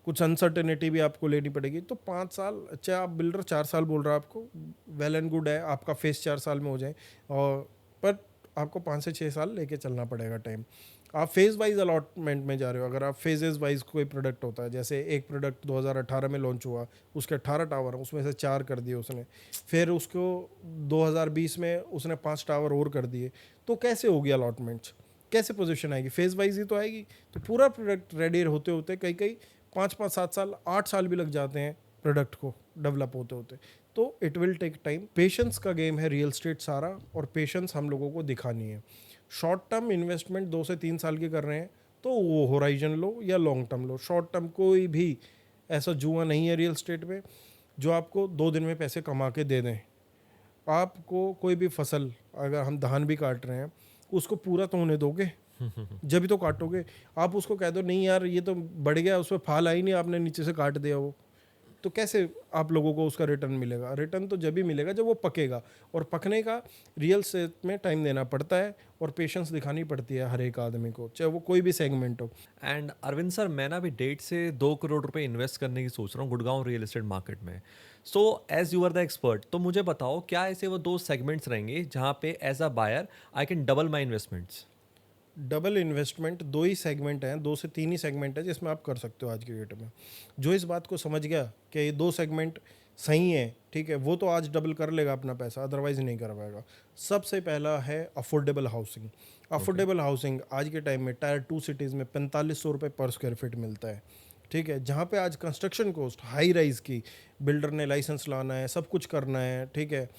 कुछ अनसर्टेनिटी भी आपको लेनी पड़ेगी। तो 5 साल, चाहे आप बिल्डर 4 साल बोल रहा है आपको, वेल एंड गुड है, आपका फेस 4 साल में हो जाए, और पर आपको 5 से 6 साल लेके चलना पड़ेगा टाइम। आप फेज वाइज अलॉटमेंट में जा रहे हो। अगर आप फेजेस वाइज कोई प्रोडक्ट होता है, जैसे एक प्रोडक्ट 2018 में लॉन्च हुआ, उसके 18 टावर हैं, उसमें से 4 कर दिए उसने, फिर उसको 2020 में उसने 5 टावर और कर दिए, तो कैसे होगी अलॉटमेंट्स, कैसे पोजीशन आएगी? फेज वाइज ही तो आएगी। तो पूरा प्रोडक्ट रेडी होते होते कई कई 5-5 7 साल 8 साल भी लग जाते हैं प्रोडक्ट को डेवलप होते होते। तो it will take time. Patience का गेम है रियल एस्टेट सारा, और पेशेंस हम लोगों को दिखानी है। शॉर्ट टर्म इन्वेस्टमेंट 2 से 3 साल की कर रहे हैं तो वो होराइजन लो या लॉन्ग टर्म लो। शॉर्ट टर्म कोई भी ऐसा जुआ नहीं है रियल एस्टेट में जो आपको 2 दिन में पैसे कमा के दे दें। आपको कोई भी फसल, अगर हम धान भी काट रहे हैं, उसको पूरा तो होने दोगे, जब भी तो काटोगे। आप उसको कह दो नहीं यार ये तो बढ़ गया, उसमें फाल आई नहीं, आपने नीचे से काट दिया वो, तो कैसे आप लोगों को उसका रिटर्न मिलेगा? रिटर्न तो जब भी मिलेगा जब वो पकेगा, और पकने का रियल एस्टेट में टाइम देना पड़ता है, और पेशेंस दिखानी पड़ती है हर एक आदमी को, चाहे वो कोई भी सेगमेंट हो। एंड अरविंद सर, मैं ना अभी 1.5 से 2 करोड़ रुपए इन्वेस्ट करने की सोच रहा हूँ गुड़गांव रियल एस्टेट मार्केट में। So as you are the expert, तो मुझे बताओ क्या ऐसे वो 2 सेगमेंट्स रहेंगे जहाँ पे as a buyer I can double my investments? Double investment 2 ही सेगमेंट हैं, 2 से 3 ही सेगमेंट है जिसमें आप कर सकते हो आज की डेट में। जो इस बात को समझ गया कि ये 2 सेगमेंट सही है, ठीक है, वो तो आज डबल कर लेगा अपना पैसा, अदरवाइज नहीं कर पाएगा। सबसे पहला है अफोर्डेबल हाउसिंग। अफोर्डेबल हाउसिंग आज के टाइम में टायर 2 सिटीज़ में 4500 रुपये पर स्क्वायर फीट मिलता है। ठीक है, जहाँ पे आज कंस्ट्रक्शन कॉस्ट हाई राइज की, बिल्डर ने लाइसेंस लाना है, सब कुछ करना है, ठीक है,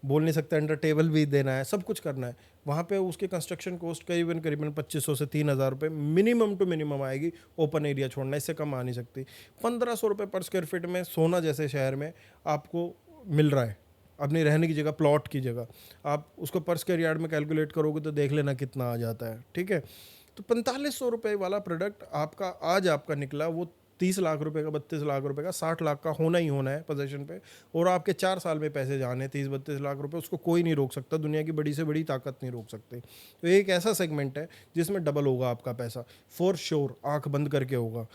बोल नहीं सकते, अंडर टेबल भी देना है, सब कुछ करना है, वहाँ पे उसकी कंस्ट्रक्शन कॉस्ट करीबन करीबन 2500 से 3000 रुपये मिनिमम टू मिनिमम आएगी। ओपन एरिया छोड़ना, इससे कम आ नहीं सकती। 1500 रुपये पर स्क्वायर फीट में सोना जैसे शहर में आपको मिल रहा है, अपनी रहने की जगह, प्लॉट की जगह। आप उसको पर स्क्वायर यार्ड में कैलकुलेट करोगे तो देख लेना कितना आ जाता है। ठीक है, तो 4500 रुपये वाला प्रोडक्ट आपका आज आपका निकला, वो 30 लाख रुपए का, 32 लाख रुपए का, 60 लाख का होना ही होना है पोजीशन पे। और आपके 4 साल में पैसे जाने 30-32 लाख रुपए, उसको कोई नहीं रोक सकता, दुनिया की बड़ी से बड़ी ताकत नहीं रोक सकती। तो एक ऐसा सेगमेंट है जिसमें डबल होगा आपका पैसा, फॉर श्योर, आंख बंद करके होगा।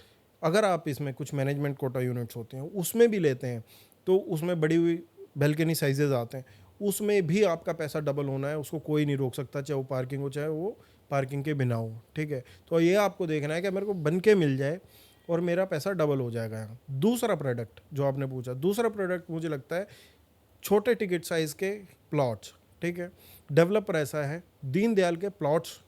अगर आप इसमें कुछ मैनेजमेंट कोटा यूनिट्स होते हैं उसमें भी लेते हैं, तो उसमें बड़ी हुई बेल्कनी साइजेज आते हैं, उसमें भी आपका पैसा डबल होना है, उसको कोई नहीं रोक सकता, चाहे वो पार्किंग हो चाहे वो पार्किंग के बिना हो। ठीक है, तो ये आपको देखना है कि मेरे को बन के मिल जाए और मेरा पैसा डबल हो जाएगा यहाँ। दूसरा प्रोडक्ट जो आपने पूछा, दूसरा प्रोडक्ट मुझे लगता है छोटे टिकट साइज़ के प्लॉट्स। ठीक है, डेवलपर ऐसा है, दीनदयाल के प्लॉट्स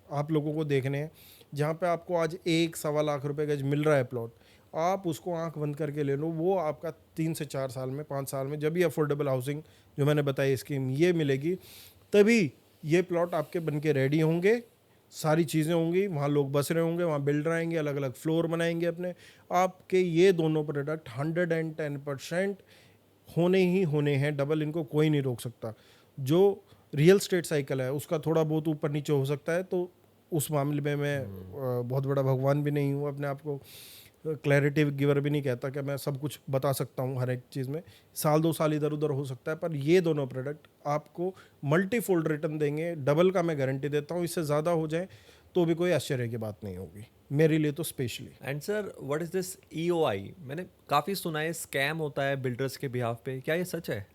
आप लोगों को देखने हैं, जहाँ पे आपको आज 1-1.25 लाख रुपए गज मिल रहा है प्लॉट। आप उसको आंख बंद करके ले लो, वो आपका 3 से 4 साल में, 5 साल में, जब भी अफोर्डेबल हाउसिंग जो मैंने बताई स्कीम ये मिलेगी, तभी ये प्लॉट आपके बन के रेडी होंगे, सारी चीज़ें होंगी, वहाँ लोग बस रहे होंगे, वहाँ बिल्डर आएंगे, अलग अलग फ्लोर बनाएंगे अपने। आपके ये दोनों प्रोडक्ट 110% होने ही होने हैं डबल, इनको कोई नहीं रोक सकता। जो रियल स्टेट साइकिल है उसका थोड़ा बहुत ऊपर नीचे हो सकता है, तो उस मामले में मैं बहुत बड़ा भगवान भी नहीं हूँ, अपने आप को क्लैरिटी गिवर भी नहीं कहता कि मैं सब कुछ बता सकता हूँ हर एक चीज़ में। 1-2 साल इधर उधर हो सकता है, पर ये दोनों प्रोडक्ट आपको मल्टीफोल्ड रिटर्न देंगे, डबल का मैं गारंटी देता हूँ। इससे ज़्यादा हो जाए तो भी कोई आश्चर्य की बात नहीं होगी मेरे लिए तो specially. And sir, what is this EOI? मैंने काफ़ी सुना है स्कैम होता है बिल्डर्स के बिहाफ पे, क्या ये सच है?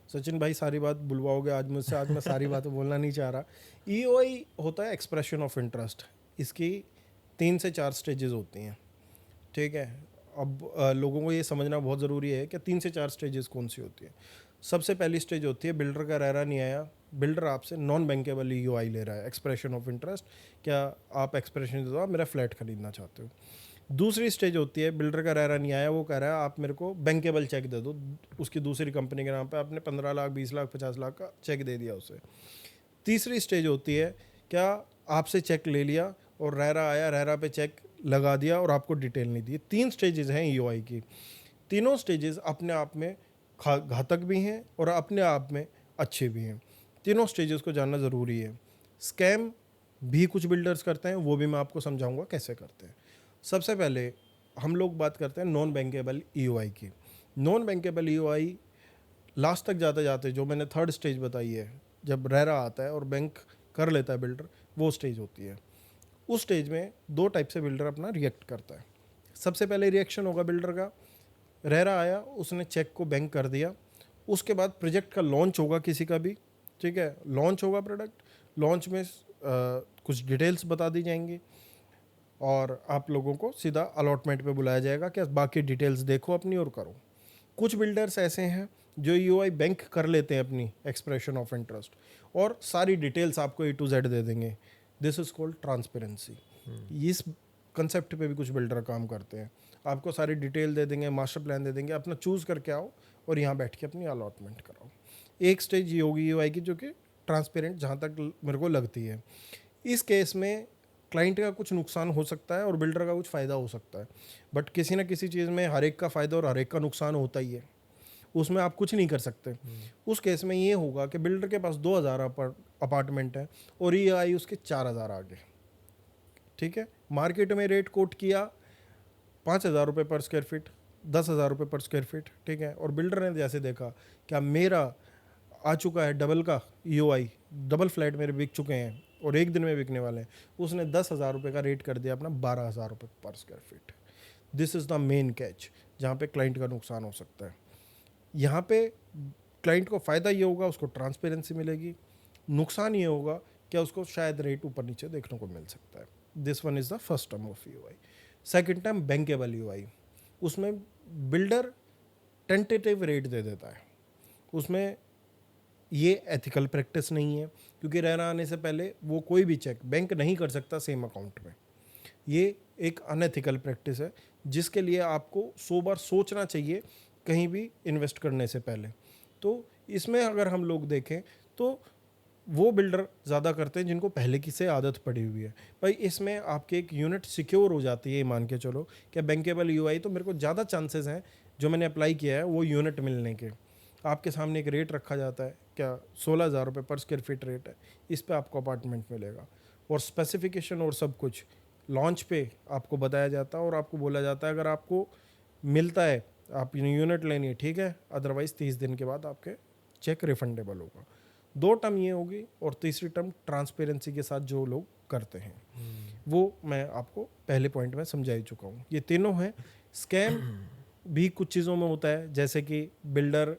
सचिन भाई सारी बात बुलवाओगे आज मुझसे, आज मैं सारी बातें बोलना नहीं चाह रहा। ईओआई होता है एक्सप्रेशन ऑफ इंटरेस्ट। इसकी 3 से 4 स्टेजेस होती हैं। ठीक है, अब लोगों को ये समझना बहुत ज़रूरी है कि 3 से 4 स्टेजेस कौन सी होती है। सबसे पहली स्टेज होती है बिल्डर का रेरा नहीं आया, बिल्डर आपसे नॉन बैंकेबल ईओआई ले रहा है, एक्सप्रेशन ऑफ इंटरेस्ट, क्या आप एक्सप्रेशन दे दो, आप मेरा फ्लैट खरीदना चाहते हो। दूसरी स्टेज होती है बिल्डर का रेरा नहीं आया, वो कह रहा है आप मेरे को बैंकेबल चेक दे दो, उसकी दूसरी कंपनी के नाम पे आपने 15 लाख 20 लाख 50 लाख का चेक दे दिया उसे। तीसरी स्टेज होती है क्या आपसे चेक ले लिया और रेरा आया, रेरा पे चेक लगा दिया और आपको डिटेल नहीं दी। 3 स्टेजेस हैं ईओआई की। तीनों स्टेजेस अपने आप में घातक भी हैं और अपने आप में अच्छे भी हैं। तीनों स्टेजेस को जानना ज़रूरी है। स्कैम भी कुछ बिल्डर्स करते हैं, वो भी मैं आपको समझाऊंगा कैसे करते हैं। सबसे पहले हम लोग बात करते हैं नॉन बैंकेबल ईओआई की। नॉन बैंकेबल ईओआई लास्ट तक जाते जाते जो मैंने थर्ड स्टेज बताई है, जब रेरा आता है और बैंक कर लेता है बिल्डर, वो स्टेज होती है। उस स्टेज में 2 टाइप से बिल्डर अपना रिएक्ट करता है। सबसे पहले रिएक्शन होगा बिल्डर का, रेरा आया, उसने चेक को बैंक कर दिया, उसके बाद प्रोजेक्ट का लॉन्च होगा किसी का भी, ठीक है, लॉन्च होगा प्रोडक्ट, लॉन्च में कुछ डिटेल्स बता दी जाएंगी और आप लोगों को सीधा अलॉटमेंट पे बुलाया जाएगा कि बाकी डिटेल्स देखो अपनी और करो। कुछ बिल्डर्स ऐसे हैं जो ईओआई बैंक कर लेते हैं अपनी एक्सप्रेशन ऑफ इंटरेस्ट और सारी डिटेल्स आपको A to Z दे देंगे। This is called transparency. इस कंसेप्ट पे भी कुछ बिल्डर काम करते हैं, आपको सारी डिटेल दे देंगे, मास्टर प्लान दे देंगे, अपना चूज़ करके आओ और यहाँ बैठ के अपनी अलॉटमेंट कराओ। एक स्टेज ये होगी ईओआई की जो कि ट्रांसपेरेंट जहाँ तक मेरे को लगती है। इस केस में क्लाइंट का कुछ नुकसान हो सकता है और बिल्डर का कुछ फ़ायदा हो सकता है, बट किसी ना किसी चीज़ में हर एक का फ़ायदा और हर एक का नुकसान होता ही है, उसमें आप कुछ नहीं कर सकते। उस केस में ये होगा कि बिल्डर के पास 2000 अपार्टमेंट है और ईओआई उसके 4000 आगे, ठीक है, मार्केट में रेट कोट किया 5000 रुपये पर स्क्वायर फीट, 10,000 रुपये पर स्क्वायर फीट, ठीक है, और बिल्डर ने जैसे देखा क्या मेरा आ चुका है डबल का ईओआई, डबल फ्लैट मेरे बिक चुके हैं और एक दिन में बिकने वाले हैं, उसने 10,000 रुपये का रेट कर दिया अपना 12,000 रुपये पर square feet. This is the main catch जहाँ पे क्लाइंट का नुकसान हो सकता है। यहाँ पे क्लाइंट को फ़ायदा ये होगा, उसको ट्रांसपेरेंसी मिलेगी, नुकसान ये होगा क्या उसको शायद रेट ऊपर नीचे देखने को मिल सकता है। This one is the first term of EOI. Second term bankable EOI, उसमें बिल्डर टेंटेटिव रेट दे देता है, उसमें ये एथिकल प्रैक्टिस नहीं है क्योंकि रेरा आने से पहले वो कोई भी चेक बैंक नहीं कर सकता सेम अकाउंट में। ये एक अनएथिकल प्रैक्टिस है जिसके लिए आपको 100 बार सोचना चाहिए कहीं भी इन्वेस्ट करने से पहले। तो इसमें अगर हम लोग देखें तो वो बिल्डर ज़्यादा करते हैं जिनको पहले की से आदत पड़ी हुई है। भाई इसमें आपकी एक यूनिट सिक्योर हो जाती है, मान के चलो कि बैंकेबल ईओआई तो मेरे को ज़्यादा चांसेस हैं जो मैंने अप्लाई किया है वो यूनिट मिलने के। आपके सामने एक रेट रखा जाता है, क्या 16,000 रुपये पर स्क्वायर फीट रेट है, इस पे आपको अपार्टमेंट मिलेगा और स्पेसिफिकेशन और सब कुछ लॉन्च पे आपको बताया जाता है और आपको बोला जाता है अगर आपको मिलता है आप यूनिट लेनी है, ठीक है, अदरवाइज़ 30 दिन के बाद आपके चेक रिफंडेबल होगा। 2 टर्म ये होगी और तीसरी टर्म ट्रांसपेरेंसी के साथ जो लोग करते हैं वो मैं आपको पहले पॉइंट में समझा ही चुका हूँ। ये तीनों हैं। स्कैम भी कुछ चीज़ों में होता है, जैसे कि बिल्डर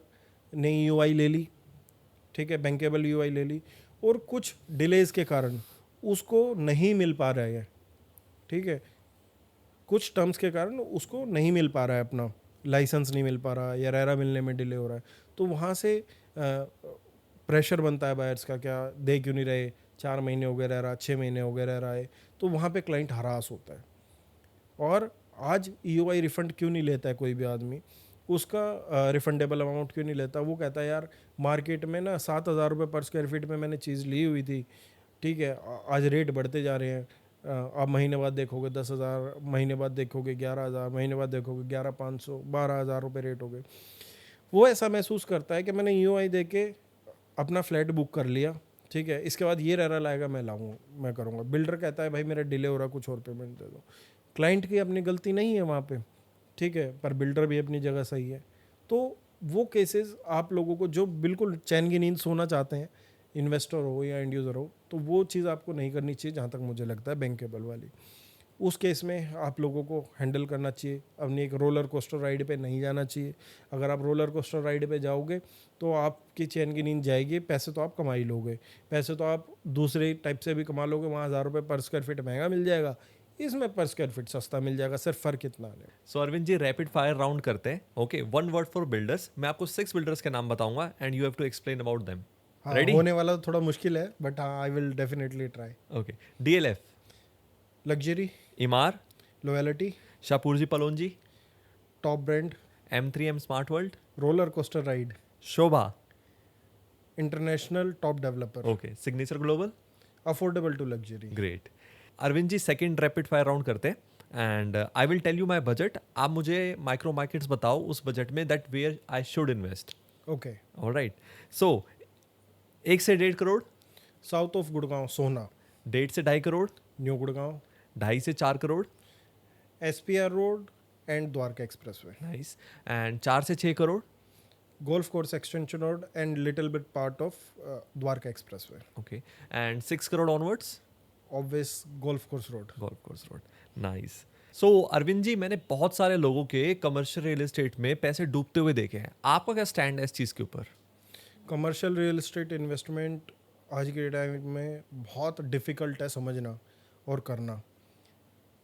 ने ईओआई ले ली, ठीक है, बैंकेबल ईओआई ले ली और कुछ डिलेज के कारण उसको नहीं मिल पा रहा है, ठीक है, कुछ टर्म्स के कारण उसको नहीं मिल पा रहा है, अपना लाइसेंस नहीं मिल पा रहा या रेरा मिलने में डिले हो रहा है, तो वहाँ से प्रेशर बनता है बायर्स का, क्या दे क्यों नहीं रहे, 4 महीने हो गए रह रहा, 6 महीने हो गए रह रहा है, तो वहाँ पे क्लाइंट हरास होता है। और आज ईओआई रिफंड क्यों नहीं लेता है कोई भी आदमी, उसका रिफंडेबल अमाउंट क्यों नहीं लेता, वो कहता है यार मार्केट में ना 7,000 रुपये पर स्क्वायर फीट में मैंने चीज़ ली हुई थी, ठीक है, आज रेट बढ़ते जा रहे हैं, आप महीने बाद देखोगे 10,000, महीने बाद देखोगे 11,000, महीने बाद देखोगे 11,500, 12,000 रुपये रेट हो गए। वो ऐसा महसूस करता है कि मैंने ईओआई दे के अपना फ्लैट बुक कर लिया, ठीक है, इसके बाद ये रेरा लाएगा मैं लाऊंगा, मैं करूँगा। बिल्डर कहता है भाई मेरा डिले हो रहा, कुछ और पेमेंट दे दो। क्लाइंट की अपनी गलती नहीं है वहाँ पे, ठीक है, पर बिल्डर भी अपनी जगह सही है। तो वो केसेस आप लोगों को जो बिल्कुल चैन की नींद सोना चाहते हैं, इन्वेस्टर हो या एंड यूज़र हो, तो वो चीज़ आपको नहीं करनी चाहिए जहाँ तक मुझे लगता है बैंकेबल वाली। उस केस में आप लोगों को हैंडल करना चाहिए, अपनी एक रोलर कोस्टर राइड पे नहीं जाना चाहिए। अगर आप रोलर कोस्टर राइड पे जाओगे तो आपकी चैन की नींद जाएगी, पैसे तो आप कमा ही लोगे, पैसे तो आप दूसरे टाइप से भी कमा लोगे, वहाँ 1,000 रुपये पर स्क्वायर फीट महंगा मिल जाएगा, इसमें पर स्क्वायर फीट सस्ता मिल जाएगा, सिर्फ फ़र्क इतना है। So Arvind ji rapid fire round करते हैं. Okay, one word for builders. मैं आपको 6 बिल्डर्स के नाम बताऊंगा and you have to explain about them. हाँ, रेडी? होने वाला तो थोड़ा मुश्किल है, बट हाँ, I will definitely try. Okay. DLF. Luxury, Emaar. Loyalty, Shapoorji Pallonji. Top brand, M3M smart world. Roller coaster ride, Sobha. International top developer, okay. Signature global. Affordable to luxury. Great. Arvind ji second rapid fire round करते हैं and I will tell you my budget. आप मुझे micro markets बताओ उस budget में that where I should invest. Okay. All right. So 1 से 1.5 crore. South of Gurgaon, सोना, 1.5 से 2.5 करोड़. न्यू गुड़गांव, 2.5 से 4 crore. SPR road and Dwarka expressway, nice. And 4 से 6 crore. Golf course extension road and little bit part of Dwarka expressway, okay. And 6 crore onwards. Obvious golf course road. Golf course road. Nice. So Arvind ji मैंने बहुत सारे लोगों के commercial real estate में पैसे डूबते हुए देखे हैं. आपका क्या स्टैंड है इस चीज़ के ऊपर? कमर्शियल रियल एस्टेट इन्वेस्टमेंट आज के टाइम में बहुत डिफ़िकल्ट है समझना और करना।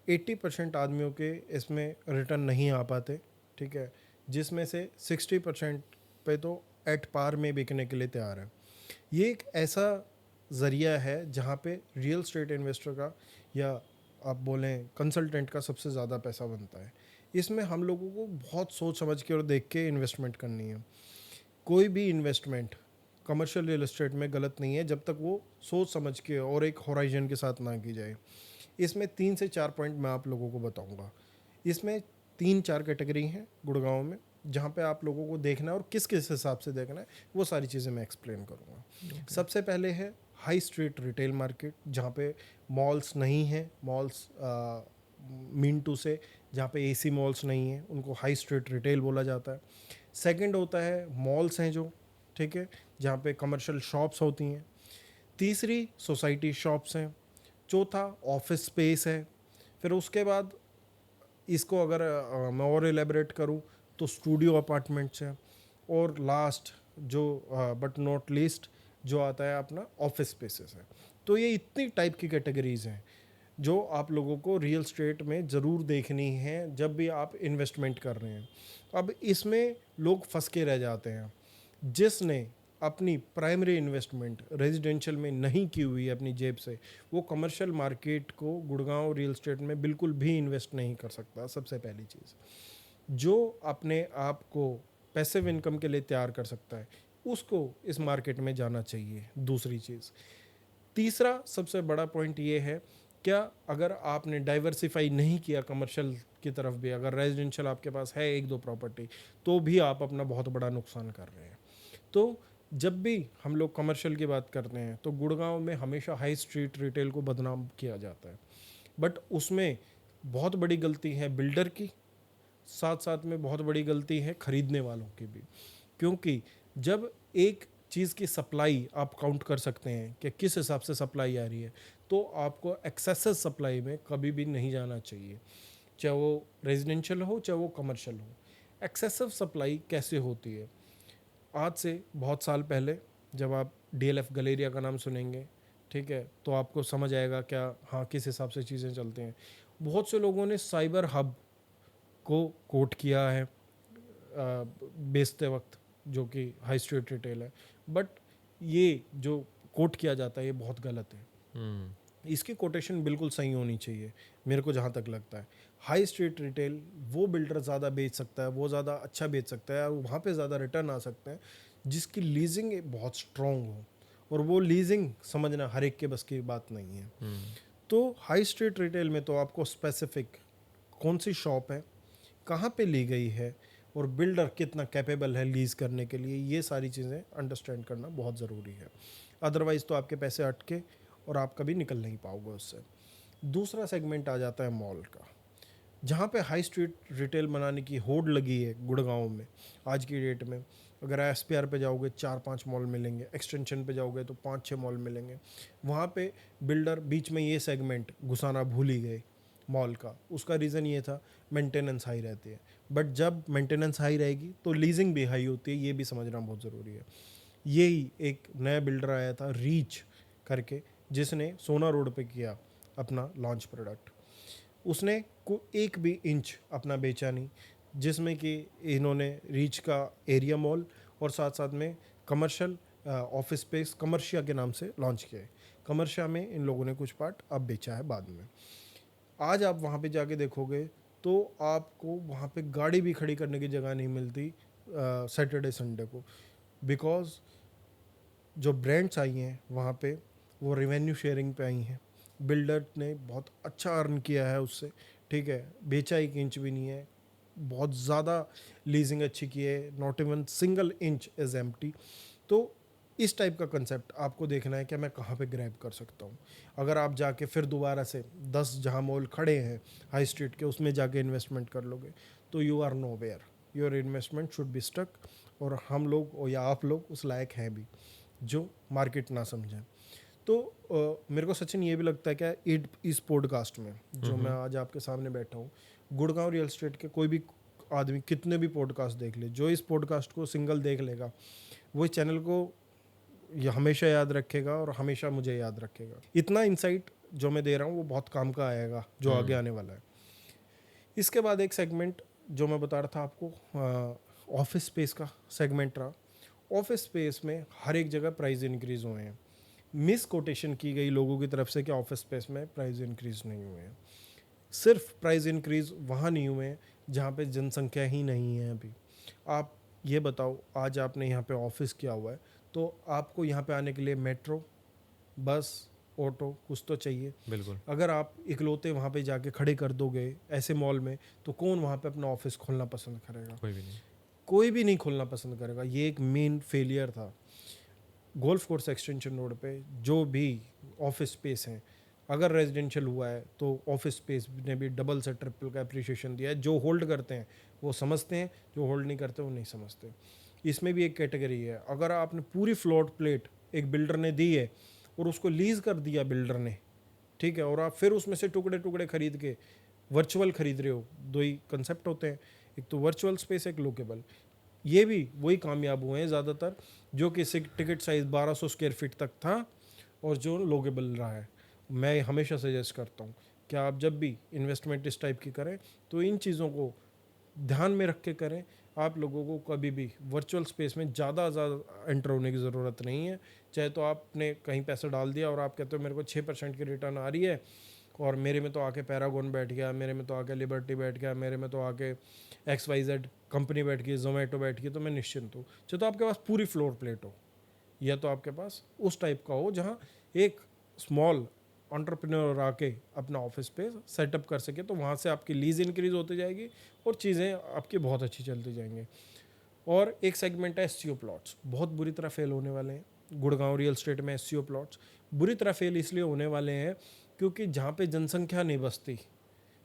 80% आदमियों के इसमें रिटर्न नहीं आ पाते, ठीक है, जिसमें से 60% पे तो एट पार में बिकने के लिए तैयार है। ये एक ऐसा ज़रिया है जहाँ पे रियल एस्टेट इन्वेस्टर का या आप बोलें कंसल्टेंट का सबसे ज़्यादा पैसा बनता है। इसमें हम लोगों को बहुत सोच समझ के और देख के इन्वेस्टमेंट करनी है। कोई भी इन्वेस्टमेंट कमर्शियल रियल एस्टेट में गलत नहीं है जब तक वो सोच समझ के और एक होराइजन के साथ ना की जाए। इसमें 3 से 4 पॉइंट मैं आप लोगों को बताऊंगा। इसमें 3-4 कैटेगरी हैं गुड़गांव में जहाँ पे आप लोगों को देखना है और किस किस हिसाब से देखना है, वो सारी चीज़ें मैं एक्सप्लेन करूँगा। सबसे पहले है हाई स्ट्रीट रिटेल मार्केट, जहाँ पे मॉल्स नहीं हैं, मॉल्स मीन टू से जहाँ पे AC मॉल्स नहीं हैं, उनको हाई स्ट्रीट रिटेल बोला जाता है। सेकंड होता है मॉल्स हैं जो, ठीक है, जहाँ पे कमर्शियल शॉप्स होती हैं। तीसरी सोसाइटी शॉप्स हैं। चौथा ऑफिस स्पेस है। फिर उसके बाद इसको अगर मैं और एलेबरेट करूँ तो स्टूडियो अपार्टमेंट्स हैं। और लास्ट जो बट नॉट लीस्ट जो आता है अपना ऑफिस स्पेसेस है। तो ये इतनी टाइप की कैटेगरीज हैं जो आप लोगों को रियल एस्टेट में ज़रूर देखनी है जब भी आप इन्वेस्टमेंट कर रहे हैं। अब इसमें लोग फंस के रह जाते हैं। जिसने अपनी प्राइमरी इन्वेस्टमेंट रेजिडेंशियल में नहीं की हुई है अपनी जेब से, वो कमर्शियल मार्केट को गुड़गांव रियल एस्टेट में बिल्कुल भी इन्वेस्ट नहीं कर सकता। सबसे पहली चीज़, जो अपने आप को पैसिव इनकम के लिए तैयार कर सकता है उसको इस मार्केट में जाना चाहिए। दूसरी चीज़, तीसरा सबसे बड़ा पॉइंट ये है, क्या अगर आपने डाइवर्सिफाई नहीं किया कमर्शियल की तरफ भी, अगर रेजिडेंशियल आपके पास है 1-2 प्रॉपर्टी, तो भी आप अपना बहुत बड़ा नुकसान कर रहे हैं। तो जब भी हम लोग कमर्शियल की बात करते हैं तो गुड़गांव में हमेशा हाई स्ट्रीट रिटेल को बदनाम किया जाता है, बट उसमें बहुत बड़ी गलती है बिल्डर की, साथ साथ में बहुत बड़ी गलती है खरीदने वालों की भी। क्योंकि जब एक चीज़ की सप्लाई आप काउंट कर सकते हैं कि किस हिसाब से सप्लाई आ रही है, तो आपको एक्सेसिव सप्लाई में कभी भी नहीं जाना चाहिए, चाहे वो रेजिडेंशियल हो चाहे वो कमर्शियल हो। एक्सेसिव सप्लाई कैसे होती है? आज से बहुत साल पहले जब आप DLF गलेरिया का नाम सुनेंगे, ठीक है, तो आपको समझ आएगा क्या हाँ किस हिसाब से चीज़ें चलती हैं। बहुत से लोगों ने साइबर हब को कोट किया है बेचते वक्त, जो कि हाई स्ट्रीट रिटेल है, बट ये जो कोट किया जाता है ये बहुत गलत है। इसकी कोटेशन बिल्कुल सही होनी चाहिए मेरे को जहाँ तक लगता है। हाई स्ट्रीट रिटेल वो बिल्डर ज़्यादा बेच सकता है, वो ज़्यादा अच्छा बेच सकता है और वहाँ पे ज़्यादा रिटर्न आ सकते हैं जिसकी लीजिंग बहुत स्ट्रॉन्ग हो, और वो लीजिंग समझना हर एक के बस की बात नहीं है। तो हाई स्ट्रीट रिटेल में तो आपको स्पेसिफिक कौन सी शॉप है, कहाँ पे ली गई है और बिल्डर कितना कैपेबल है लीज़ करने के लिए, ये सारी चीज़ें अंडरस्टैंड करना बहुत ज़रूरी है। अदरवाइज़ तो आपके पैसे अटके और आप कभी निकल नहीं पाओगे उससे। दूसरा सेगमेंट आ जाता है मॉल का, जहाँ पे हाई स्ट्रीट रिटेल बनाने की होड़ लगी है गुड़गांव में आज की डेट में। अगर SPR पे जाओगे 4-5 मॉल मिलेंगे, एक्सटेंशन पे जाओगे तो 5-6 मॉल मिलेंगे। वहाँ पे बिल्डर बीच में ये सेगमेंट घुसाना भूल ही गए मॉल का। उसका रीज़न ये था मेंटेनेंस हाई रहती है, बट जब मेंटेनेंस हाई रहेगी तो लीजिंग भी हाई होती है, ये भी समझना बहुत ज़रूरी है। यही एक नया बिल्डर आया था रीच करके, जिसने सोना रोड पे किया अपना लॉन्च प्रोडक्ट। उसने एक भी इंच अपना बेचा नहीं, जिसमें कि इन्होंने रीच का एरिया मॉल और साथ साथ में कमर्शियल ऑफिस स्पेस कमर्शिया के नाम से लॉन्च किया है। कमर्शिया में इन लोगों ने कुछ पार्ट अब बेचा है बाद में। आज आप वहाँ पे जाके देखोगे तो आपको वहाँ पे गाड़ी भी खड़ी करने की जगह नहीं मिलती सैटरडे संडे को, बिकॉज जो ब्रांड्स आई हैं वहाँ पे वो रेवेन्यू शेयरिंग पे आई हैं। बिल्डर ने बहुत अच्छा अर्न किया है उससे, ठीक है, बेचा एक इंच भी नहीं है, बहुत ज़्यादा लीजिंग अच्छी की है, not even single inch is empty. तो इस टाइप का कंसेप्ट आपको देखना है कि मैं कहाँ पे ग्रैब कर सकता हूँ। अगर आप जाके फिर दोबारा से 10 जहाँ मॉल खड़े हैं हाई स्ट्रीट के उसमें जाके इन्वेस्टमेंट कर लोगे तो you are nowhere, your investment should be stuck. और हम लोग और या आप लोग उस लायक हैं भी जो मार्केट ना समझें। तो मेरे को सचिन ये भी लगता है कि इस पॉडकास्ट में जो मैं आज आपके सामने बैठा हूँ, गुड़गांव रियल एस्टेट के कोई भी आदमी कितने भी पॉडकास्ट देख ले, जो इस पॉडकास्ट को सिंगल देख लेगा वो इस चैनल को ये हमेशा याद रखेगा और हमेशा मुझे याद रखेगा। इतना इंसाइट जो मैं दे रहा हूँ वो बहुत काम का आएगा जो आगे आने वाला है। इसके बाद एक सेगमेंट जो मैं बता रहा था आपको, ऑफिस स्पेस का सेगमेंट रहा। ऑफिस स्पेस में हर एक जगह प्राइस इंक्रीज हुए हैं। मिस कोटेशन की गई लोगों की तरफ से कि ऑफिस स्पेस में प्राइस इंक्रीज नहीं हुए हैं। सिर्फ प्राइस इंक्रीज वहाँ नहीं हुए हैं जहाँ पे जनसंख्या ही नहीं है अभी। आप ये बताओ, आज आपने यहाँ पे ऑफिस किया हुआ है तो आपको यहाँ पे आने के लिए मेट्रो, बस, ऑटो कुछ तो चाहिए। बिल्कुल। अगर आप इकलौते वहाँ पे जाके खड़े कर दोगे ऐसे मॉल में तो कौन वहाँ पे अपना ऑफिस खोलना पसंद करेगा? कोई भी नहीं। कोई भी नहीं खोलना पसंद करेगा। ये एक मेन फेलियर था। गोल्फ कोर्स एक्सटेंशन रोड पे जो भी ऑफिस स्पेस हैं, अगर रेजिडेंशियल हुआ है तो ऑफिस स्पेस ने भी डबल से ट्रिपल का अप्रिशिएशन दिया है। जो होल्ड करते हैं वो समझते हैं, जो होल्ड नहीं करते वो नहीं समझते। इसमें भी एक कैटेगरी है, अगर आपने पूरी फ्लोट प्लेट एक बिल्डर ने दी है और उसको लीज कर दिया बिल्डर ने, ठीक है, और आप फिर उसमें से टुकड़े टुकड़े खरीद के वर्चुअल खरीद रहे हो, दो ही कंसेप्ट होते हैं, एक तो वर्चुअल स्पेस, एक लोकेबल। ये भी वही कामयाब हुए हैं ज़्यादातर जो कि टिकट साइज़ 1200 स्क्वायर फीट तक था और जो लोगेबल रहा है। मैं हमेशा सजेस्ट करता हूँ कि आप जब भी इन्वेस्टमेंट इस टाइप की करें तो इन चीज़ों को ध्यान में रख के करें। आप लोगों को कभी भी वर्चुअल स्पेस में ज़्यादा एंटर होने की ज़रूरत नहीं है। चाहे तो आपने कहीं पैसा डाल दिया और आप कहते हो मेरे को 6% की रिटर्न आ रही है और मेरे में तो आके पैरागॉन बैठ गया, मेरे में तो आके लिबर्टी बैठ गया, मेरे में तो आके XYZ कंपनी बैठ गई, जोमेटो बैठ गई, तो मैं निश्चिंत हूँ। चाहे तो आपके पास पूरी फ्लोर प्लेट हो या तो आपके पास उस टाइप का हो जहाँ एक स्मॉल एंटरप्रेन्योर आके अपना ऑफिस पे सेटअप कर सके, तो वहाँ से आपकी लीज इंक्रीज होती जाएगी और चीज़ें आपकी बहुत अच्छी चलती जाएंगी। और एक सेगमेंट है SCO प्लॉट्स, बहुत बुरी तरह फेल होने वाले हैं। गुड़गांव रियल एस्टेट में SCO प्लॉट्स बुरी तरह फेल इसलिए होने वाले हैं क्योंकि जहाँ पे जनसंख्या नहीं बसती,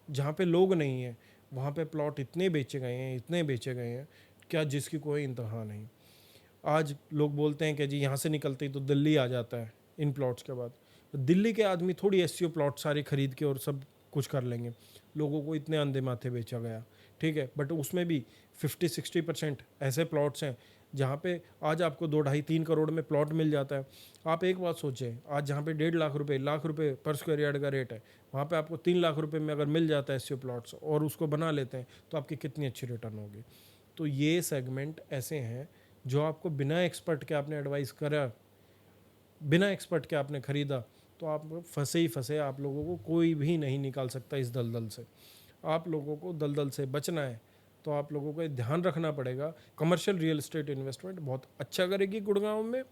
जहाँ पे लोग नहीं हैं, वहाँ पे प्लॉट इतने बेचे गए हैं, इतने बेचे गए हैं क्या जिसकी कोई इंतहा नहीं। आज लोग बोलते हैं कि जी यहाँ से निकलते ही तो दिल्ली आ जाता है इन प्लॉट्स के बाद। दिल्ली के आदमी थोड़ी SCO प्लॉट सारे खरीद के और सब कुछ कर लेंगे। लोगों को इतने अंधे माथे बेचा गया, ठीक है, बट उसमें भी 50-60% ऐसे प्लॉट्स हैं जहाँ पे आज आपको 2-2.5-3 करोड़ में प्लॉट मिल जाता है। आप एक बात सोचें, आज जहाँ पे 1.5 लाख रुपए पर स्क्वायर यार्ड का रेट है, वहाँ पे आपको 3 लाख रुपए में अगर मिल जाता है SCO प्लॉट्स और उसको बना लेते हैं तो आपकी कितनी अच्छी रिटर्न होगी। तो ये सेगमेंट ऐसे हैं जो आपको बिना एक्सपर्ट के आपने एडवाइस करा, बिना एक्सपर्ट के आपने ख़रीदा, तो आप फंसे ही फंसे। आप लोगों को कोई भी नहीं निकाल सकता इस दलदल से। आप लोगों को दलदल से बचना है तो आप लोगों को ध्यान रखना पड़ेगा। कमर्शियल रियल एस्टेट इन्वेस्टमेंट बहुत अच्छा करेगी गुड़गांव में,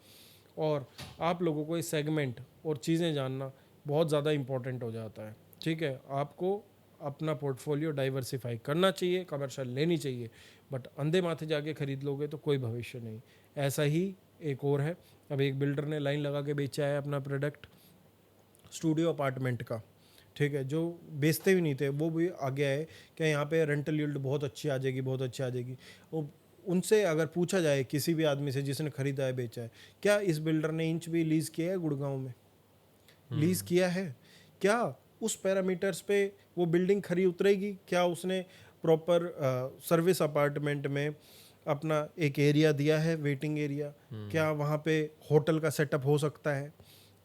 और आप लोगों को इस सेगमेंट और चीज़ें जानना बहुत ज़्यादा इम्पोर्टेंट हो जाता है, ठीक है। आपको अपना पोर्टफोलियो डाइवर्सिफाई करना चाहिए, कमर्शियल लेनी चाहिए, बट अंधे माथे जाके खरीद लोगे तो कोई भविष्य नहीं। ऐसा ही एक और है, अब एक बिल्डर ने लाइन लगा के बेचा है अपना प्रोडक्ट स्टूडियो अपार्टमेंट का, ठीक है, जो बेचते भी नहीं थे वो भी आ गया है कि यहाँ पे रेंटल यील्ड बहुत अच्छी आ जाएगी, बहुत अच्छी आ जाएगी। वो उनसे अगर पूछा जाए किसी भी आदमी से जिसने खरीदा है बेचा है, क्या इस बिल्डर ने इंच भी लीज़ किया है गुड़गांव में? लीज़ किया है क्या? उस पैरामीटर्स पे वो बिल्डिंग खरी उतरेगी क्या? उसने प्रॉपर सर्विस अपार्टमेंट में अपना एक एरिया दिया है, वेटिंग एरिया, क्या वहाँ पे होटल का सेटअप हो सकता है?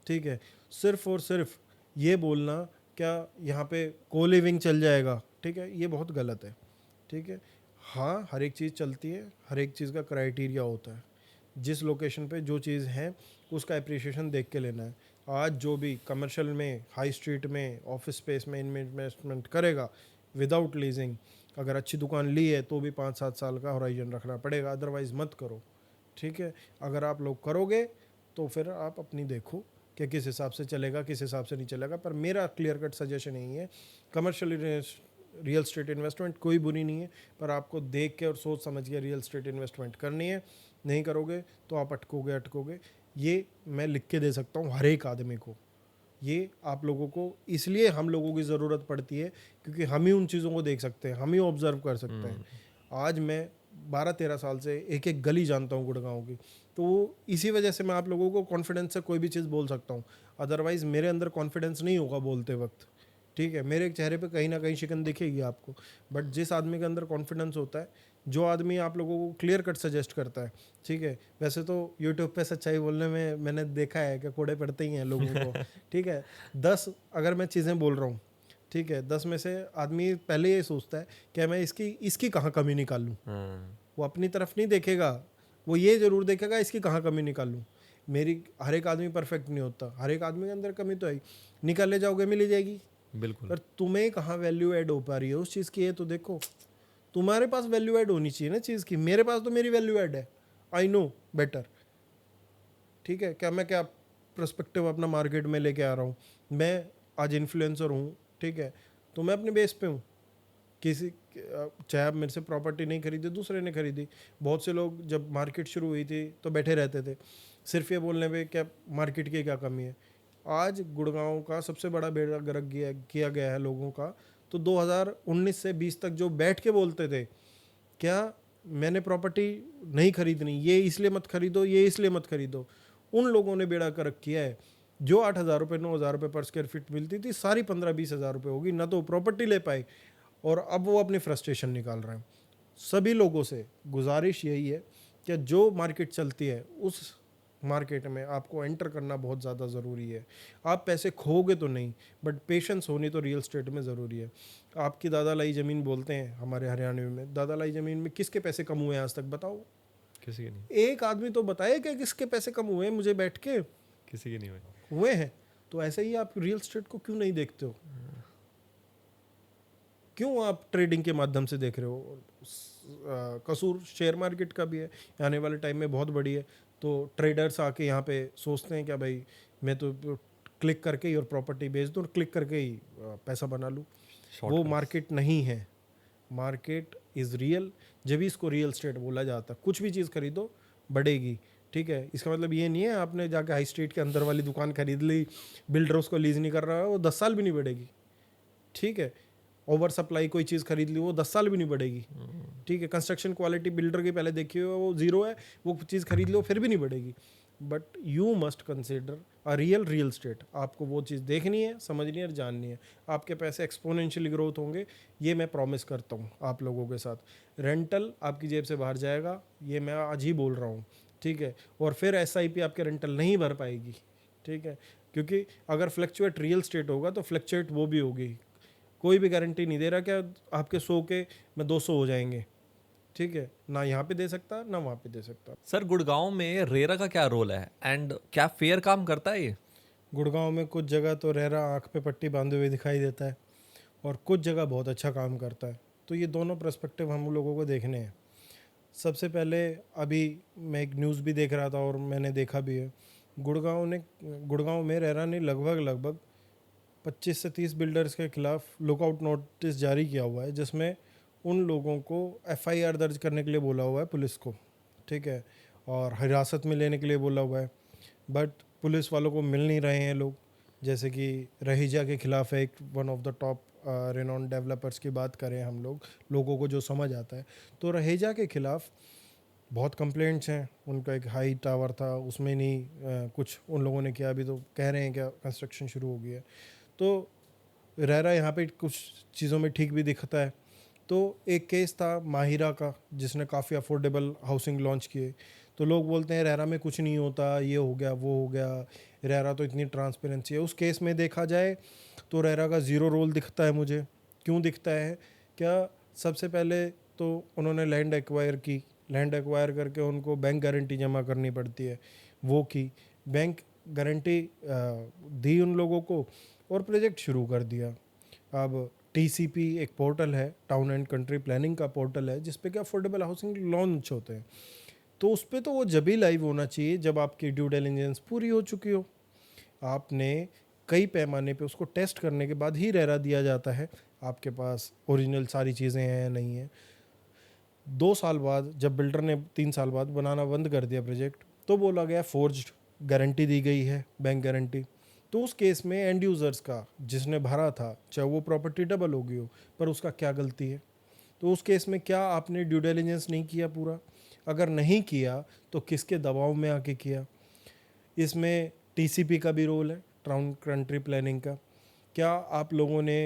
ठीक है, सिर्फ और सिर्फ ये बोलना क्या यहाँ पे को लिविंग चल जाएगा, ठीक है, ये बहुत गलत है, ठीक है। हाँ, हर एक चीज़ चलती है, हर एक चीज़ का क्राइटेरिया होता है, जिस लोकेशन पे जो चीज़ है उसका अप्रिसिएशन देख के लेना है। आज जो भी कमर्शियल में, हाई स्ट्रीट में, ऑफिस स्पेस में इन्वेस्टमेंट करेगा विदाउट लीजिंग, अगर अच्छी दुकान ली है तो भी 5-7 साल का होराइजन रखना पड़ेगा, अदरवाइज़ मत करो, ठीक है। अगर आप लोग करोगे तो फिर आप अपनी देखो कि किस हिसाब से चलेगा, किस हिसाब से नहीं चलेगा। पर मेरा क्लियर कट सजेशन यही है, कमर्शियल रियल स्टेट इन्वेस्टमेंट कोई बुरी नहीं है, पर आपको देख के और सोच समझ के रियल स्टेट इन्वेस्टमेंट करनी है। नहीं करोगे तो आप अटकोगे। ये मैं लिख के दे सकता हूँ हर एक आदमी को। ये आप लोगों को इसलिए हम लोगों की ज़रूरत पड़ती है क्योंकि हम ही उन चीज़ों को देख सकते हैं, हम ही ऑब्जर्व कर सकते हैं। आज मैं 12-13 साल से एक एक गली जानता हूँ गुड़गांव की, तो इसी वजह से मैं आप लोगों को कॉन्फिडेंस से कोई भी चीज़ बोल सकता हूँ। अदरवाइज़ मेरे अंदर कॉन्फिडेंस नहीं होगा बोलते वक्त, ठीक है। मेरे चेहरे पे कहीं ना कहीं शिकन दिखेगी आपको, बट जिस आदमी के अंदर कॉन्फिडेंस होता है, जो आदमी आप लोगों को क्लियर कट सजेस्ट करता है, ठीक है। वैसे तो यूट्यूब पे सच्चाई बोलने में मैंने देखा है कि कोड़े पड़ते ही हैं लोगों को, ठीक है। 10 अगर मैं चीज़ें बोल रहा हूँ, ठीक है, 10 में से आदमी पहले ये सोचता है कि मैं इसकी कहाँ कमी निकालूँ। वो अपनी तरफ नहीं देखेगा, वो ये ज़रूर देखेगा इसकी कहाँ कमी निकालूँ। मेरी हर एक आदमी परफेक्ट नहीं होता, हर एक आदमी के अंदर कमी तो है, निकाल ले जाओगे मिल ही जाएगी। बिल्कुल। पर तुम्हें कहाँ वैल्यू ऐड हो पा रही है उस चीज़ की, ये तो देखो। तुम्हारे पास वैल्यू ऐड होनी चाहिए ना चीज़ की, मेरे पास तो मेरी वैल्यू ऐड है, आई नो बेटर, ठीक है। क्या पर्सपेक्टिव अपना मार्केट में लेके आ रहा हूँ, मैं आज इन्फ्लुएंसर हूँ, ठीक है, तो मैं अपने बेस पे हूँ। चाहे आप मेरे से प्रॉपर्टी नहीं खरीदे, दूसरे ने खरीदी। बहुत से लोग जब मार्केट शुरू हुई थी तो बैठे रहते थे सिर्फ ये बोलने पे क्या मार्केट की क्या कमी है। आज गुड़गांव का सबसे बड़ा बेड़ा गर्क किया गया है लोगों का। तो 2019 से 20 तक जो बैठ के बोलते थे क्या मैंने प्रॉपर्टी नहीं खरीदनी, ये इसलिए मत खरीदो, ये इसलिए मत खरीदो, उन लोगों ने बेड़ा गर्क किया है। जो 8,000 रुपये 9,000 रुपये पर स्क्वायर फीट मिलती थी, सारी 15-20 हज़ार रुपये होगी, ना तो प्रॉपर्टी ले पाए और अब वो अपनी फ्रस्ट्रेशन निकाल रहे हैं। सभी लोगों से गुजारिश यही है कि जो मार्केट चलती है उस मार्केट में आपको एंटर करना बहुत ज़्यादा ज़रूरी है। आप पैसे खोओगे तो नहीं, बट पेशेंस होनी तो रियल स्टेट में ज़रूरी है। आपकी दादा लाई ज़मीन बोलते हैं हमारे हरियाणवी में, दादा लाई ज़मीन में किसके पैसे कम हुए हैं आज तक बताओ? किसी के नहीं, एक आदमी तो बताए कि किसके पैसे कम हुए हैं मुझे बैठ के, किसी के नहीं हुए। हुए हैं। तो ऐसे ही आप रियल स्टेट को क्यों नहीं देखते हो? क्यों आप ट्रेडिंग के माध्यम से देख रहे हो? कसूर शेयर मार्केट का भी है, आने वाले टाइम में बहुत बड़ी है। तो ट्रेडर्स आके यहाँ पे सोचते हैं क्या भाई मैं तो क्लिक करके ही और प्रॉपर्टी बेच दूँ और क्लिक करके ही पैसा बना लूँ। वो मार्केट नहीं है, मार्केट इज़ रियल, जब भी इसको रियल स्टेट बोला जाता है। कुछ भी चीज़ खरीदो बढ़ेगी, ठीक है। इसका मतलब ये नहीं है आपने जाके हाई स्ट्रीट के अंदर वाली दुकान खरीद ली, बिल्डर उसको लीज नहीं कर रहा है, वो 10 साल भी नहीं बढ़ेगी, ठीक है। ओवर सप्लाई कोई चीज़ खरीद ली, वो 10 साल भी नहीं बढ़ेगी, ठीक है। कंस्ट्रक्शन क्वालिटी बिल्डर की पहले देखी हो, वो जीरो है, वो चीज़ खरीद लो फिर भी नहीं बढ़ेगी। But you must consider a real estate. आपको वो चीज़ देखनी है, समझनी है और जाननी है। आपके पैसे एक्सपोनेंशियली ग्रोथ होंगे, ये मैं प्रॉमिस करता हूँ आप लोगों के साथ। रेंटल आपकी जेब से बाहर जाएगा, ये मैं आज ही बोल रहा हूँ, ठीक है। और फिर SIP आपके रेंटल नहीं भर पाएगी, ठीक है। क्योंकि अगर फ्लक्चुएट रियल स्टेट होगा तो फ्लक्चुएट वो भी होगी। कोई भी गारंटी नहीं दे रहा क्या आपके 100 के में 200 हो जाएंगे, ठीक है। ना यहाँ पे दे सकता ना वहाँ पे दे सकता। सर गुड़गांव में रेरा का क्या रोल है एंड क्या फेयर काम करता है ये? गुड़गांव में कुछ जगह तो रेरा आँख पे पट्टी बांधे हुए दिखाई देता है और कुछ जगह बहुत अच्छा काम करता है। तो ये दोनों पर्सपेक्टिव हम लोगों को देखने हैं। सबसे पहले अभी मैं एक न्यूज़ भी देख रहा था और मैंने देखा भी है, गुड़गांव में रेरा ने लगभग 25 से 30 बिल्डर्स के खिलाफ लुकआउट नोटिस जारी किया हुआ है, जिसमें उन लोगों को FIR दर्ज करने के लिए बोला हुआ है पुलिस को, ठीक है, और हिरासत में लेने के लिए बोला हुआ है। बट पुलिस वालों को मिल नहीं रहे हैं लोग। जैसे कि रहीजा के खिलाफ है, एक one of the top renowned developers की बात करें हम लोगों को जो समझ आता है, तो रहीजा के खिलाफ बहुत कंप्लेंट्स हैं। उनका एक हाई टावर था, उसमें नहीं कुछ उन लोगों ने किया, अभी तो कह रहे हैं क्या कंस्ट्रक्शन शुरू हो गया है। तो रेरा यहाँ पे कुछ चीज़ों में ठीक भी दिखता है। तो एक केस था माहिरा का, जिसने काफ़ी अफोर्डेबल हाउसिंग लॉन्च किए, तो तो लोग बोलते हैं रेरा में कुछ नहीं होता, ये हो गया वो हो गया, रेरा तो इतनी ट्रांसपेरेंसी है। उस केस में देखा जाए तो रेरा का ज़ीरो रोल दिखता है मुझे। क्यों दिखता है? क्या सबसे पहले तो उन्होंने लैंड एक्वायर की, लैंड एक्वायर करके उनको बैंक गारंटी जमा करनी पड़ती है, वो की, बैंक गारंटी दी उन लोगों को और प्रोजेक्ट शुरू कर दिया। अब टीसीपी एक पोर्टल है, टाउन एंड कंट्री प्लानिंग का पोर्टल है, जिस पे क्या अफोर्डेबल हाउसिंग लॉन्च होते हैं। तो उस पर तो वो जब ही लाइव होना चाहिए जब आपकी ड्यू डिलिजेंस पूरी हो चुकी हो। आपने कई पैमाने पे उसको टेस्ट करने के बाद ही रेरा दिया जाता है आपके पास ओरिजिनल सारी चीज़ें हैं या नहीं है। 2 साल बाद जब बिल्डर ने 3 साल बाद बनाना बंद कर दिया प्रोजेक्ट, तो बोला गया फोर्ज्ड गारंटी दी गई है, बैंक गारंटी। तो उस केस में एंड यूज़र्स का, जिसने भरा था, चाहे वो प्रॉपर्टी डबल हो गई हो, पर उसका क्या गलती है? तो उस केस में क्या आपने ड्यू डिलिजेंस नहीं किया पूरा? अगर नहीं किया तो किसके दबाव में आके किया? इसमें टीसीपी का भी रोल है, टाउन कंट्री प्लानिंग का। क्या आप लोगों ने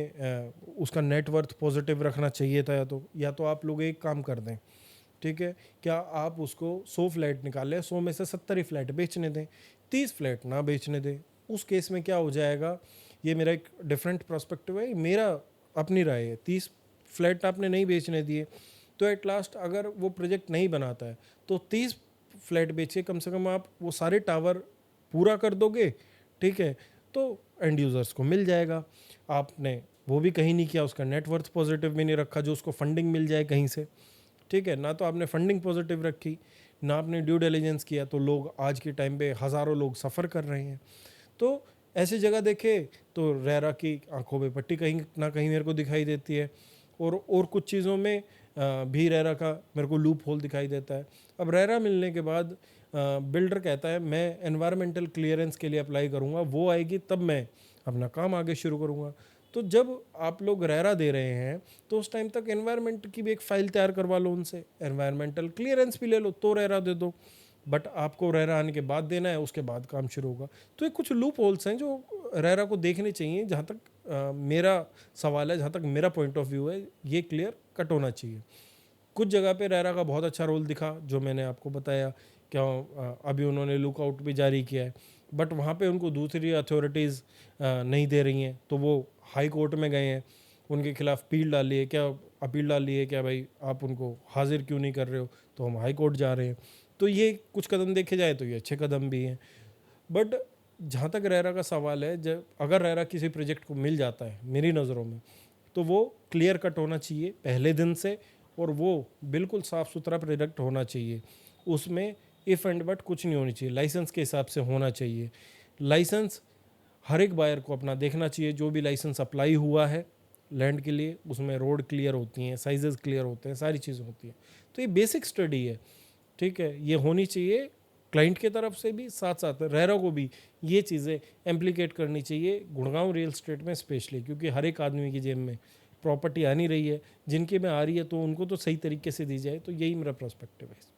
उसका नेटवर्थ पॉजिटिव रखना चाहिए था? या तो आप लोग एक काम कर दें, ठीक है, क्या आप उसको 100 फ्लैट निकालें, 100 में से 70 ही फ्लैट बेचने दें, 30 फ्लैट ना बेचने दें। उस केस में क्या हो जाएगा? ये मेरा एक डिफरेंट पर्सपेक्टिव है, मेरा अपनी राय है। 30 फ्लैट आपने नहीं बेचने दिए तो एट लास्ट अगर वो प्रोजेक्ट नहीं बनाता है तो 30 फ्लैट बेचे, कम से कम आप वो सारे टावर पूरा कर दोगे, ठीक है, तो एंड यूज़र्स को मिल जाएगा। आपने वो भी कहीं नहीं किया, उसका नेटवर्थ पॉजिटिव भी नहीं रखा जो उसको फंडिंग मिल जाए कहीं से, ठीक है, ना तो आपने फंडिंग पॉजिटिव रखी, ना आपने ड्यू डिलिजेंस किया। तो लोग आज के टाइम पे हज़ारों लोग सफ़र कर रहे हैं। तो ऐसी जगह देखे तो रेरा की आंखों पे पट्टी कहीं ना कहीं मेरे को दिखाई देती है, और कुछ चीज़ों में भी रेरा का मेरे को लूप होल दिखाई देता है। अब रेरा मिलने के बाद बिल्डर कहता है मैं एनवायरमेंटल क्लियरेंस के लिए अप्लाई करूँगा, वो आएगी तब मैं अपना काम आगे शुरू करूँगा। तो जब आप लोग रेरा दे रहे हैं तो उस टाइम तक एनवायरमेंट की भी एक फ़ाइल तैयार करवा लो उनसे, एनवायरमेंटल क्लियरेंस भी ले लो तो रेरा दे दो। बट आपको रेरा आने के बाद देना है, उसके बाद काम शुरू होगा। तो ये कुछ लूप होल्स हैं जो रेरा को देखने चाहिए। जहाँ तक मेरा सवाल है, जहाँ तक मेरा पॉइंट ऑफ व्यू है, ये क्लियर कट होना चाहिए। कुछ जगह पे रेरा का बहुत अच्छा रोल दिखा, जो मैंने आपको बताया। क्या अभी उन्होंने लुकआउट भी जारी किया है, बट वहाँ पे उनको दूसरी अथॉरिटीज़ नहीं दे रही हैं, तो वो हाई कोर्ट में गए हैं, उनके खिलाफ अपील डाली है क्या भाई आप उनको हाजिर क्यों नहीं कर रहे हो, तो हम हाई कोर्ट जा रहे हैं। तो ये कुछ कदम देखे जाए तो ये अच्छे कदम भी हैं। बट जहाँ तक रेरा का सवाल है, जब अगर रेरा किसी प्रोजेक्ट को मिल जाता है मेरी नज़रों में, तो वो क्लियर कट होना चाहिए पहले दिन से, और वो बिल्कुल साफ़ सुथरा प्रोजेक्ट होना चाहिए। उसमें इफ़ एंड बट कुछ नहीं होनी चाहिए, लाइसेंस के हिसाब से होना चाहिए। लाइसेंस हर एक बायर को अपना देखना चाहिए, जो भी लाइसेंस अप्लाई हुआ है लैंड के लिए, उसमें रोड क्लियर होती हैं, साइजेस क्लियर होते हैं, सारी चीज़ें होती हैं। तो ये बेसिक स्टडी है, ठीक है, ये होनी चाहिए क्लाइंट की तरफ से भी, साथ साथ रेरा को भी ये चीज़ें एम्प्लीकेट करनी चाहिए गुड़गांव रियल एस्टेट में स्पेशली, क्योंकि हर एक आदमी की जेब में प्रॉपर्टी आ नहीं रही है, जिनके में आ रही है तो उनको तो सही तरीके से दी जाए। तो यही मेरा पर्सपेक्टिव है।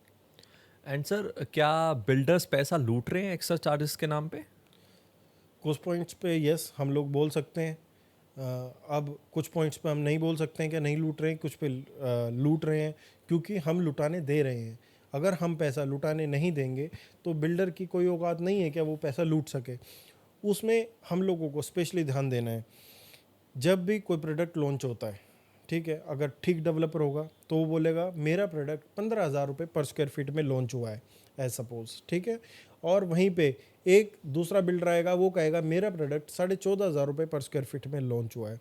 एंड सर, क्या बिल्डर्स पैसा लूट रहे हैं एक्स्ट्रा चार्जेस के नाम पे? कुछ पॉइंट्स पे यस हम लोग बोल सकते हैं, अब कुछ पॉइंट्स पे हम नहीं बोल सकते हैं कि नहीं लूट रहे हैं, कुछ पे लूट रहे हैं, क्योंकि हम लुटाने दे रहे हैं। अगर हम पैसा लुटाने नहीं देंगे तो बिल्डर की कोई औकात नहीं है कि वो पैसा लूट सके। उसमें हम लोगों को स्पेशली ध्यान देना है। जब भी कोई प्रोडक्ट लॉन्च होता है, ठीक है, अगर ठीक डेवलपर होगा तो वो बोलेगा मेरा प्रोडक्ट 15,000 रुपये पर स्क्वायर फीट में लॉन्च हुआ है, एज सपोज, ठीक है। और वहीं पे एक दूसरा बिल्डर आएगा, वो कहेगा मेरा प्रोडक्ट 14,500 रुपये पर स्क्वायर फीट में लॉन्च हुआ है।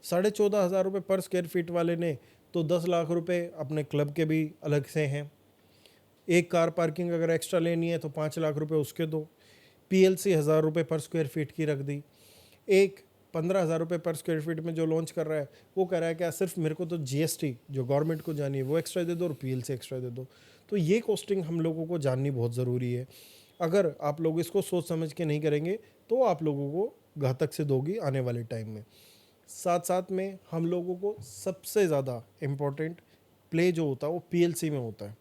14,500 रुपये पर स्क्वायर फीट वाले ने तो 10 लाख रुपए अपने क्लब के भी अलग से हैं। एक कार पार्किंग अगर एक्स्ट्रा लेनी है तो 5 लाख रुपए उसके दो। पीएलसी 1,000 रुपये पर स्क्वायर फीट की रख दी। एक 15,000 रुपये पर स्क्वायर फीट में जो लॉन्च कर रहा है वो कह रहा है क्या सिर्फ मेरे को तो जीएसटी जो गवर्नमेंट को जानी है वो एक्स्ट्रा दे दो और पीएलसी एक्स्ट्रा दे दो। तो ये कॉस्टिंग हम लोगों को जाननी बहुत ज़रूरी है। अगर आप लोग इसको सोच समझ के नहीं करेंगे तो आप लोगों को घातक सिद्ध होगी आने वाले टाइम में। साथ साथ में हम लोगों को सबसे ज़्यादा इम्पोर्टेंट प्ले जो होता है वो पीएलसी में होता है।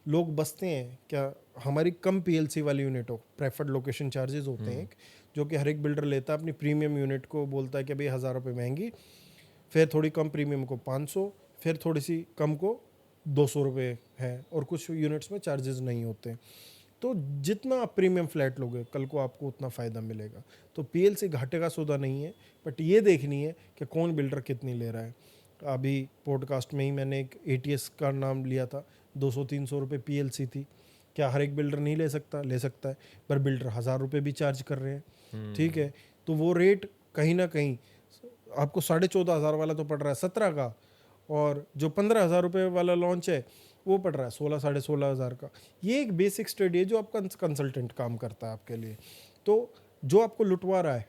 लोग बसते हैं क्या, हमारी कम पीएलसी वाली यूनिट हो, प्रेफर्ड लोकेशन चार्जेस होते हैं एक, जो कि हर एक बिल्डर लेता है अपनी प्रीमियम यूनिट को, बोलता है कि भाई 1,000 रुपये महंगी, फिर थोड़ी कम प्रीमियम को 500, फिर थोड़ी सी कम को 200 रुपये है, और कुछ यूनिट्स में चार्जेस नहीं होते। तो जितना आप प्रीमियम फ्लैट लोगे कल को आपको उतना फ़ायदा मिलेगा। तो पीएलसी घाटे का सौदा नहीं है, बट ये देखनी है कि कौन बिल्डर कितनी ले रहा है। अभी पॉडकास्ट में ही मैंने एक एटीएस का नाम लिया था, 200-300 रुपये पीएलसी थी। क्या हर एक बिल्डर नहीं ले सकता? ले सकता है, पर बिल्डर 1000 रुपये भी चार्ज कर रहे हैं। ठीक है, तो वो रेट कहीं ना कहीं आपको 14,500 वाला तो पड़ रहा है 17 का, और जो 15,000 रुपये वाला लॉन्च है वो पड़ रहा है 16-16,500 का। ये एक बेसिक स्टडी है जो आपका कंसल्टेंट काम करता है आपके लिए। तो जो आपको लुटवा रहा है,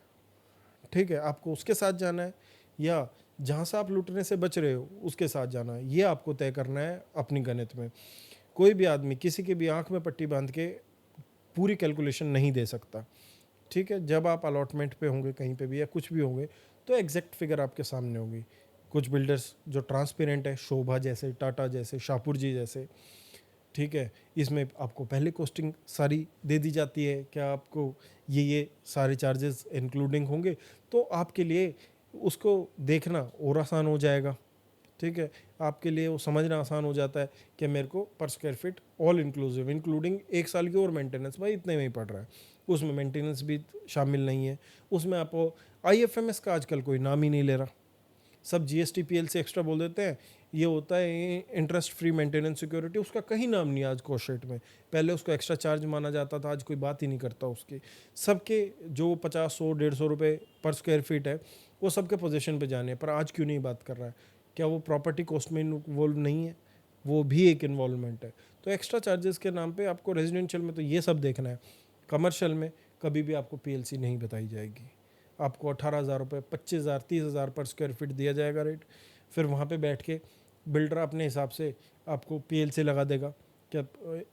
ठीक है, आपको उसके साथ जाना है या जहाँ से आप लुटने से बच रहे हो उसके साथ जाना है, ये आपको तय करना है अपनी गणित में। कोई भी आदमी किसी की भी आंख में पट्टी बांध के पूरी कैलकुलेशन नहीं दे सकता। ठीक है, जब आप अलॉटमेंट पे होंगे कहीं पे भी या कुछ भी होंगे तो एग्जैक्ट फिगर आपके सामने होगी। कुछ बिल्डर्स जो ट्रांसपेरेंट है, शोभा जैसे, टाटा जैसे, शाहपुर जी जैसे, ठीक है, इसमें आपको पहले कॉस्टिंग सारी दे दी जाती है, क्या आपको ये सारे चार्जेस इंक्लूडिंग होंगे, तो आपके लिए उसको देखना और आसान हो जाएगा। ठीक है, आपके लिए वो समझना आसान हो जाता है कि मेरे को पर square feet all inclusive including 1 साल की और मेंटेनेंस, भाई इतने में ही पड़ रहा है, उसमें मेंटेनेंस भी शामिल नहीं है। उसमें आपको आईएफएमएस का आजकल कोई नाम ही नहीं ले रहा, सब जीएसटी पीएलसी एक्स्ट्रा बोल देते हैं। ये होता है इंटरेस्ट फ्री मेंटेनेंस सिक्योरिटी, उसका कहीं नाम नहीं आज कॉस्ट शीट में। पहले उसको एक्स्ट्रा चार्ज माना जाता था, आज कोई बात ही नहीं करता उसकी। सबके जो 50, 100, 150 रुपये पर स्क्वायर फीट है वो सबके पोजीशन पे जाने हैं, पर आज क्यों नहीं बात कर रहा है? क्या वो प्रॉपर्टी कॉस्ट में इन्वॉल्व नहीं है? वो भी एक इन्वॉल्वमेंट है। तो एक्स्ट्रा चार्जेस के नाम पे आपको रेजिडेंशियल में तो ये सब देखना है। कमर्शियल में कभी भी आपको पीएलसी नहीं बताई जाएगी। आपको 18,000 रुपये, 25,000, 30,000 पर स्क्वायर फीट दिया जाएगा रेट। फिर वहाँ पे बैठ के बिल्डर अपने हिसाब से आपको पीएलसी लगा देगा, क्या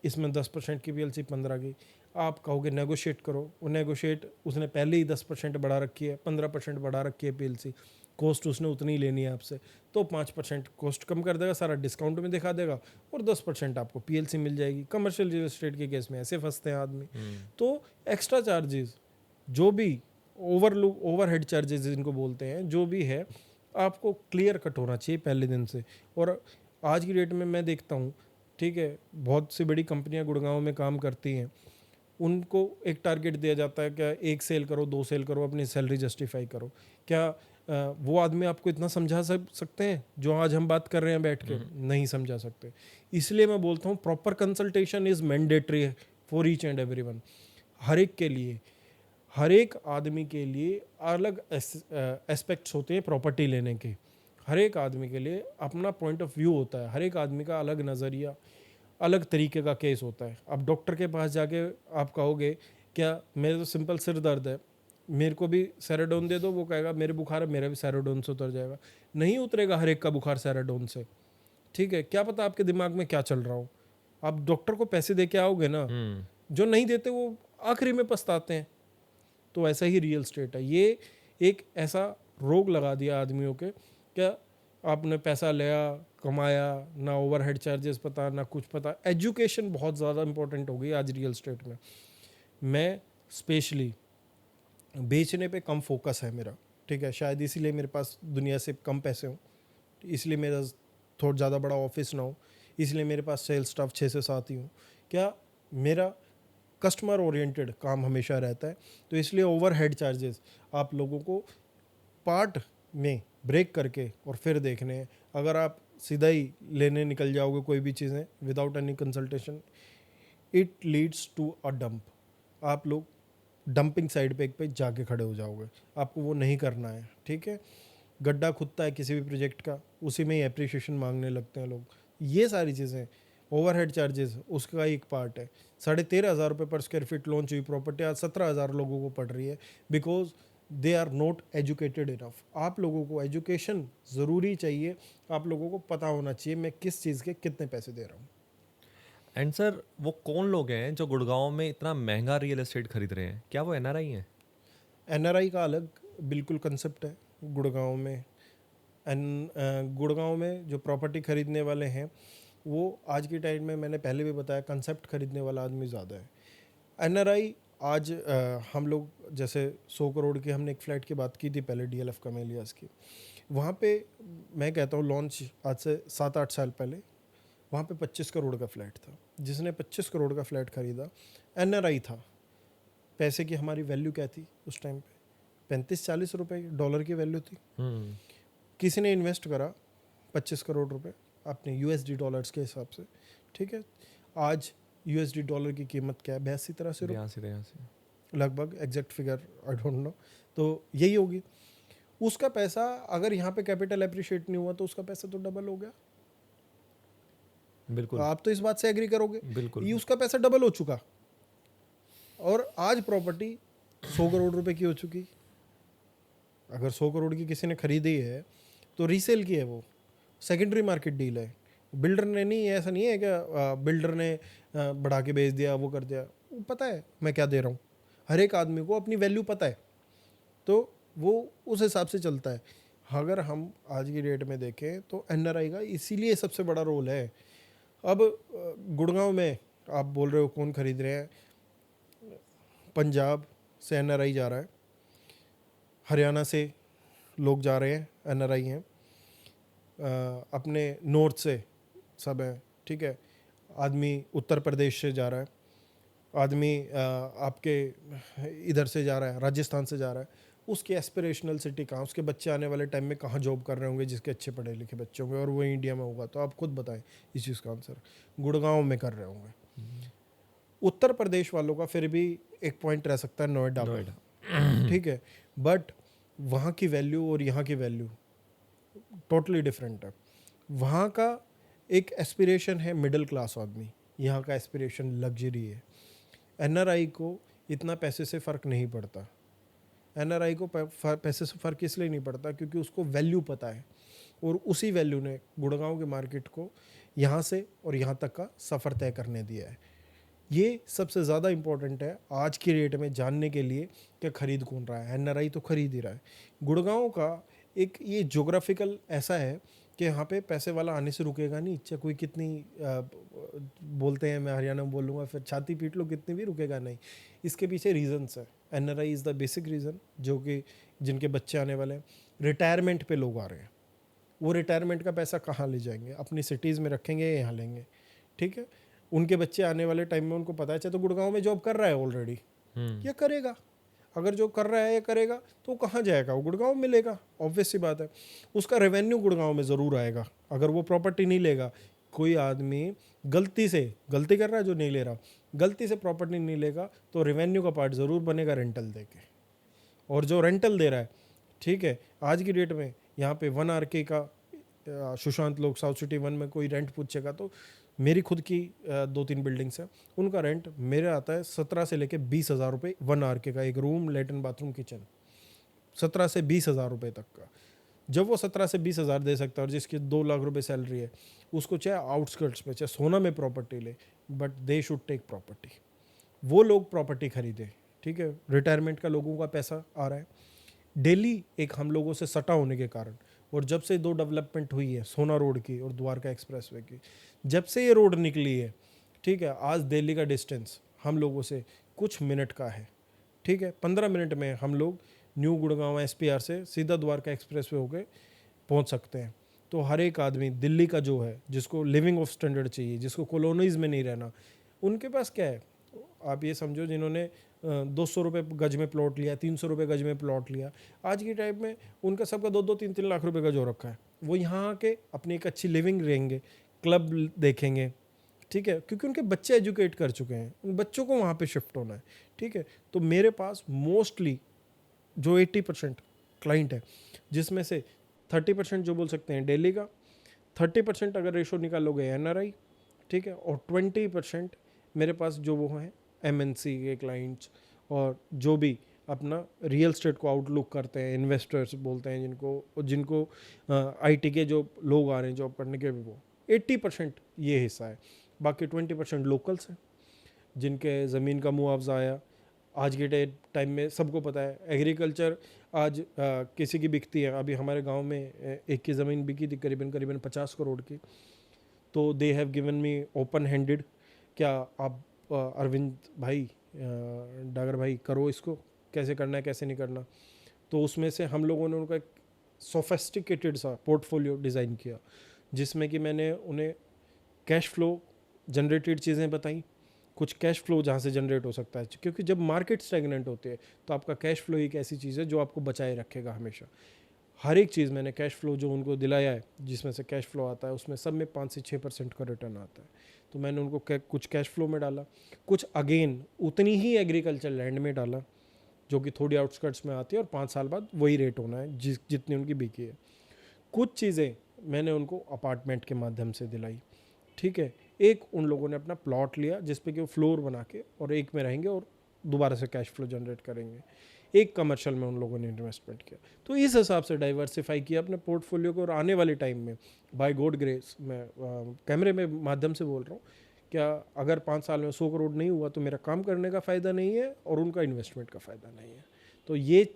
इसमें 10% की पीएलसी, 15 की। आप कहोगे नेगोशिएट करो, वो नेगोशिएट उसने पहले ही 10% बढ़ा रखी है, 15% बढ़ा रखी है पीएलसी, कॉस्ट उसने उतनी ही लेनी है आपसे, तो 5% कॉस्ट कम कर देगा, सारा डिस्काउंट में दिखा देगा और 10% आपको पीएलसी मिल जाएगी। कमर्शियल रियल एस्टेट के केस में ऐसे फंसते हैं आदमी। तो एक्स्ट्रा चार्जेस जो भी ओवरहेड चार्जेस जिनको बोलते हैं, जो भी है आपको क्लियर कट होना चाहिए पहले दिन से। और आज की डेट में मैं देखता हूँ, ठीक है, बहुत सी बड़ी कंपनियां गुड़गांव में काम करती हैं, उनको एक टारगेट दिया जाता है, क्या 1 सेल करो, 2 सेल करो, अपनी सैलरी जस्टिफाई करो। क्या वो आदमी आपको इतना समझा सकते हैं जो आज हम बात कर रहे हैं बैठ के? नहीं समझा सकते। इसलिए मैं बोलता हूँ proper consultation is mandatory for each and everyone. हर एक के लिए, हर एक आदमी के लिए अलग एस्पेक्ट्स होते हैं प्रॉपर्टी लेने के। हर एक आदमी के लिए अपना पॉइंट ऑफ व्यू होता है, हर एक आदमी का अलग नज़रिया, अलग तरीके का केस होता है। अब डॉक्टर के पास जाके आप कहोगे क्या मेरे तो सिंपल सिर दर्द है, मेरे को भी सैराडोन दे दो, वो कहेगा मेरे बुखार है, मेरा भी सैराडोन से उतर जाएगा। नहीं उतरेगा हर एक का बुखार सैराडोन से। ठीक है, क्या पता आपके दिमाग में क्या चल रहा हो। आप डॉक्टर को पैसे दे के आओगे ना, जो नहीं देते वो आखिरी में पछताते हैं। तो ऐसा ही रियल स्टेट है, ये एक ऐसा रोग लगा दिया आदमियों के, क्या आपने पैसा लिया, कमाया, ना ओवरहेड चार्जेस पता, ना कुछ पता। एजुकेशन बहुत ज़्यादा इंपॉर्टेंट हो गई आज रियल स्टेट में। मैं स्पेशली बेचने पे कम फोकस है मेरा, ठीक है, शायद इसीलिए मेरे पास दुनिया से कम पैसे हों, इसलिए मेरा थोड़ा ज़्यादा बड़ा ऑफिस ना हो, इसलिए मेरे पास सेल्स स्टाफ 6 से 7 ही हो। क्या मेरा कस्टमर ओरिएंटेड काम हमेशा रहता है, तो इसलिए ओवरहेड चार्जेस आप लोगों को पार्ट में ब्रेक करके और फिर देखने हैं। अगर आप सीधा ही लेने निकल जाओगे कोई भी चीज़ें without any consultation, it leads to a dump. आप लोग डंपिंग साइड पे जाके खड़े हो जाओगे, आपको वो नहीं करना है। ठीक है, गड्ढा खुदता है किसी भी प्रोजेक्ट का, उसी में ही एप्रिसिएशन मांगने लगते हैं लोग। ये सारी चीज़ें, ओवरहेड चार्जेस उसका एक पार्ट है। 13,500 रुपये पर स्क्वायर फीट लॉन्च हुई प्रॉपर्टी आज 17,000 लोगों को पड़ रही है, because they are not educated enough. आप लोगों को एजुकेशन ज़रूरी चाहिए, आप लोगों को पता होना चाहिए मैं किस चीज़ के कितने पैसे दे रहा हूँ। एंड सर, वो कौन लोग हैं जो गुड़गांव में इतना महंगा रियल एस्टेट खरीद रहे हैं? क्या वो एनआरआई हैं? एनआरआई का अलग बिल्कुल कंसेप्ट है गुड़गांव में। गुड़गांव में जो प्रॉपर्टी खरीदने वाले हैं वो आज की टाइम में, मैंने पहले भी बताया, कंसेप्ट खरीदने वाला आदमी ज़्यादा है। एनआरआई आज हम लोग जैसे 100 करोड़ की, हमने एक फ्लैट की बात की थी पहले डीएलएफ कमेलियास की, वहाँ पे मैं कहता हूँ लॉन्च आज से 7-8 साल पहले वहाँ पे 25 करोड़ का फ्लैट था। जिसने 25 करोड़ का फ्लैट खरीदा, एनआरआई था, पैसे की हमारी वैल्यू क्या थी उस टाइम पे, 35-40 रुपए डॉलर की वैल्यू थी। किसी ने इन्वेस्ट करा 25 करोड़ रुपए अपने यूएसडी डॉलर्स के हिसाब से, ठीक है। आज यूएसडी डॉलर की कीमत क्या है, 82-83 रुपये लगभग, exact figure I don't know, तो यही होगी। उसका पैसा अगर यहाँ पे कैपिटल अप्रिशिएट नहीं हुआ तो उसका पैसा तो डबल हो गया। बिल्कुल आप तो इस बात से एग्री करोगे, बिल्कुल। ये उसका पैसा डबल हो चुका, और आज प्रॉपर्टी 100 करोड़ रुपए की हो चुकी। अगर 100 करोड़ की किसी ने खरीदी है तो रीसेल की है, वो सेकेंडरी मार्केट डील है, बिल्डर ने नहीं, ऐसा नहीं है कि बिल्डर ने बढ़ा के बेच दिया, वो कर दिया। वो पता है मैं क्या दे रहा हूँ, हर एक आदमी को अपनी वैल्यू पता है, तो वो उस हिसाब से चलता है। अगर हम आज की डेट में देखें तो एनआरआई का इसीलिए सबसे बड़ा रोल है। अब गुड़गांव में आप बोल रहे हो कौन खरीद रहे हैं, पंजाब से एनआरआई जा रहा है, हरियाणा से लोग जा रहे हैं, एनआरआई हैं, अपने नॉर्थ से सब हैं, ठीक है। आदमी उत्तर प्रदेश से जा रहा है, आदमी आपके इधर से जा रहा है, राजस्थान से जा रहा है। उसकी एस्पिरेशनल सिटी कहाँ, उसके बच्चे आने वाले टाइम में कहाँ जॉब कर रहे होंगे, जिसके अच्छे पढ़े लिखे बच्चे होंगे, और वो इंडिया में होगा, तो आप खुद बताएं इस चीज़ का आंसर। गुड़गांव में कर रहे होंगे। उत्तर प्रदेश वालों का फिर भी एक पॉइंट रह सकता है नोएडा का, ठीक है, बट वहाँ की वैल्यू और यहाँ की वैल्यू टोटली डिफरेंट है। वहाँ का एक एस्पिरेशन है मिडिल क्लास आदमी, यहाँ का एस्पिरेशन लग्जरी है। एनआरआई को इतना पैसे से फ़र्क नहीं पड़ता। एनआरआई को पैसे से फ़र्क इसलिए नहीं पड़ता क्योंकि उसको वैल्यू पता है, और उसी वैल्यू ने गुड़गांव के मार्केट को यहाँ से और यहाँ तक का सफ़र तय करने दिया है। ये सबसे ज़्यादा इम्पोर्टेंट है आज की रेट में जानने के लिए कि खरीद कौन रहा है। एनआरआई तो खरीद ही रहा है। गुड़गांव का एक ये जोग्राफिकल ऐसा है कि यहाँ पे पैसे वाला आने से रुकेगा नहीं, चाहे कोई कितनी बोलते हैं, मैं हरियाणा में बोलूँगा फिर छाती पीट लो, कितनी भी रुकेगा नहीं। इसके पीछे रीजंस है। NRI is the basic reason, जो कि जिनके बच्चे आने वाले हैं, रिटायरमेंट पे लोग आ रहे हैं, वो रिटायरमेंट का पैसा कहाँ ले जाएंगे, अपनी सिटीज़ में रखेंगे या यहाँ लेंगे, ठीक है। उनके बच्चे आने वाले टाइम में उनको पता है, चाहे तो गुड़गांव में जॉब कर रहा है ऑलरेडी, या करेगा, अगर जो कर रहा है या करेगा तो कहाँ जाएगा, वो गुड़गांव में लेगा, ऑब्वियस सी बात है। उसका रेवेन्यू गुड़गांव में ज़रूर आएगा अगर वो प्रॉपर्टी नहीं लेगा। कोई आदमी गलती कर रहा है, जो नहीं ले रहा, गलती से प्रॉपर्टी नहीं लेगा तो रेवेन्यू का पार्ट ज़रूर बनेगा रेंटल दे के। और जो रेंटल दे रहा है, ठीक है, आज की डेट में यहाँ पे 1 RK का सुशांत लोग साउथ सिटी 1 में कोई रेंट पूछेगा तो मेरी खुद की 2-3 बिल्डिंग्स हैं, उनका रेंट मेरे आता है 17 से लेके 20,000 रुपये 1 RK का, एक रूम, लेटरिन, बाथरूम, किचन, 17 से 20,000 रुपये तक का। जब वो 17 से 20,000 दे सकता है और जिसकी 2 लाख रुपए सैलरी है, उसको चाहे आउटस्कर्ट्स में चाहे सोना में प्रॉपर्टी ले, but they should take property. वो लोग प्रॉपर्टी खरीदे, ठीक है। रिटायरमेंट का लोगों का पैसा आ रहा है डेली, एक हम लोगों से सटा होने के कारण। और जब से 2 डेवलपमेंट हुई है, सोना रोड की और द्वारका एक्सप्रेसवे की, जब से ये रोड निकली है, ठीक है, आज दिल्ली का डिस्टेंस हम लोगों से कुछ मिनट का है, ठीक है। 15 मिनट में हम लोग न्यू गुड़गांव SPR से सीधा द्वारका एक्सप्रेसवे होके पहुंच सकते हैं। तो हर एक आदमी दिल्ली का जो है, जिसको लिविंग ऑफ स्टैंडर्ड चाहिए, जिसको कॉलोनीज़ में नहीं रहना, उनके पास क्या है, आप ये समझो, जिन्होंने 200 रुपये गज में प्लॉट लिया, 300 रुपये गज में प्लॉट लिया, आज की टाइम में उनका सबका 2-2, 3-3 लाख रुपए गज हो रखा है। वो यहाँ के अपनी एक अच्छी लिविंग रहेंगे, क्लब देखेंगे, ठीक है, क्योंकि उनके बच्चे एजुकेट कर चुके हैं, उन बच्चों को वहाँ पे शिफ्ट होना है, ठीक है। तो मेरे पास मोस्टली जो 80% क्लाइंट है, जिसमें से 30% जो बोल सकते हैं दिल्ली का, 30% अगर रेशो निकालोगे NRI, ठीक है, और 20% मेरे पास जो वो हैं MNC के क्लाइंट्स, और जो भी अपना रियल स्टेट को आउटलुक करते हैं, इन्वेस्टर्स बोलते हैं जिनको IT के जो लोग आ रहे हैं जॉब करने के, वो 80% ये हिस्सा है। बाकी 20% लोकल्स हैं, जिनके ज़मीन का मुआवजा आया। आज के टाइम में सबको पता है एग्रीकल्चर आज किसी की बिकती है। अभी हमारे गांव में एक की ज़मीन बिकी थी करीबन 50 करोड़ की, तो they have given me open handed, क्या आप अरविंद भाई, डागर भाई, करो इसको, कैसे करना है कैसे नहीं करना। तो उसमें से हम लोगों ने उनका एक सोफेस्टिकेटेड सा पोर्टफोलियो डिज़ाइन किया, जिसमें कि मैंने उन्हें कैश फ्लो जनरेटेड चीज़ें बताई, कुछ कैश फ्लो जहाँ से जनरेट हो सकता है, क्योंकि जब मार्केट स्टैग्नेंट होती है तो आपका कैश फ्लो एक ऐसी चीज़ है जो आपको बचाए रखेगा हमेशा। हर एक चीज़ मैंने कैश फ्लो जो उनको दिलाया है, जिसमें से कैश फ्लो आता है, उसमें सब में 5 से 6% का रिटर्न आता है। तो मैंने उनको कुछ कैश फ्लो में डाला, कुछ अगेन उतनी ही एग्रीकल्चर लैंड में डाला जो कि थोड़ी आउटस्कर्ट्स में आती है, और 5 साल बाद वही रेट होना है जितनी उनकी बिकी है। कुछ चीज़ें मैंने उनको अपार्टमेंट के माध्यम से दिलाई, ठीक है। एक उन लोगों ने अपना प्लॉट लिया जिस पे कि वो फ्लोर बना के और एक में रहेंगे और दोबारा से कैश फ्लो जनरेट करेंगे। एक कमर्शियल में उन लोगों ने इन्वेस्टमेंट किया। तो इस हिसाब से डाइवर्सिफाई किया अपने पोर्टफोलियो को, और आने वाले टाइम में बाय गॉड ग्रेस, मैं कैमरे में माध्यम से बोल रहा हूँ, क्या अगर 5 साल में 100 करोड़ नहीं हुआ तो मेरा काम करने का फ़ायदा नहीं है और उनका इन्वेस्टमेंट का फ़ायदा नहीं है। तो ये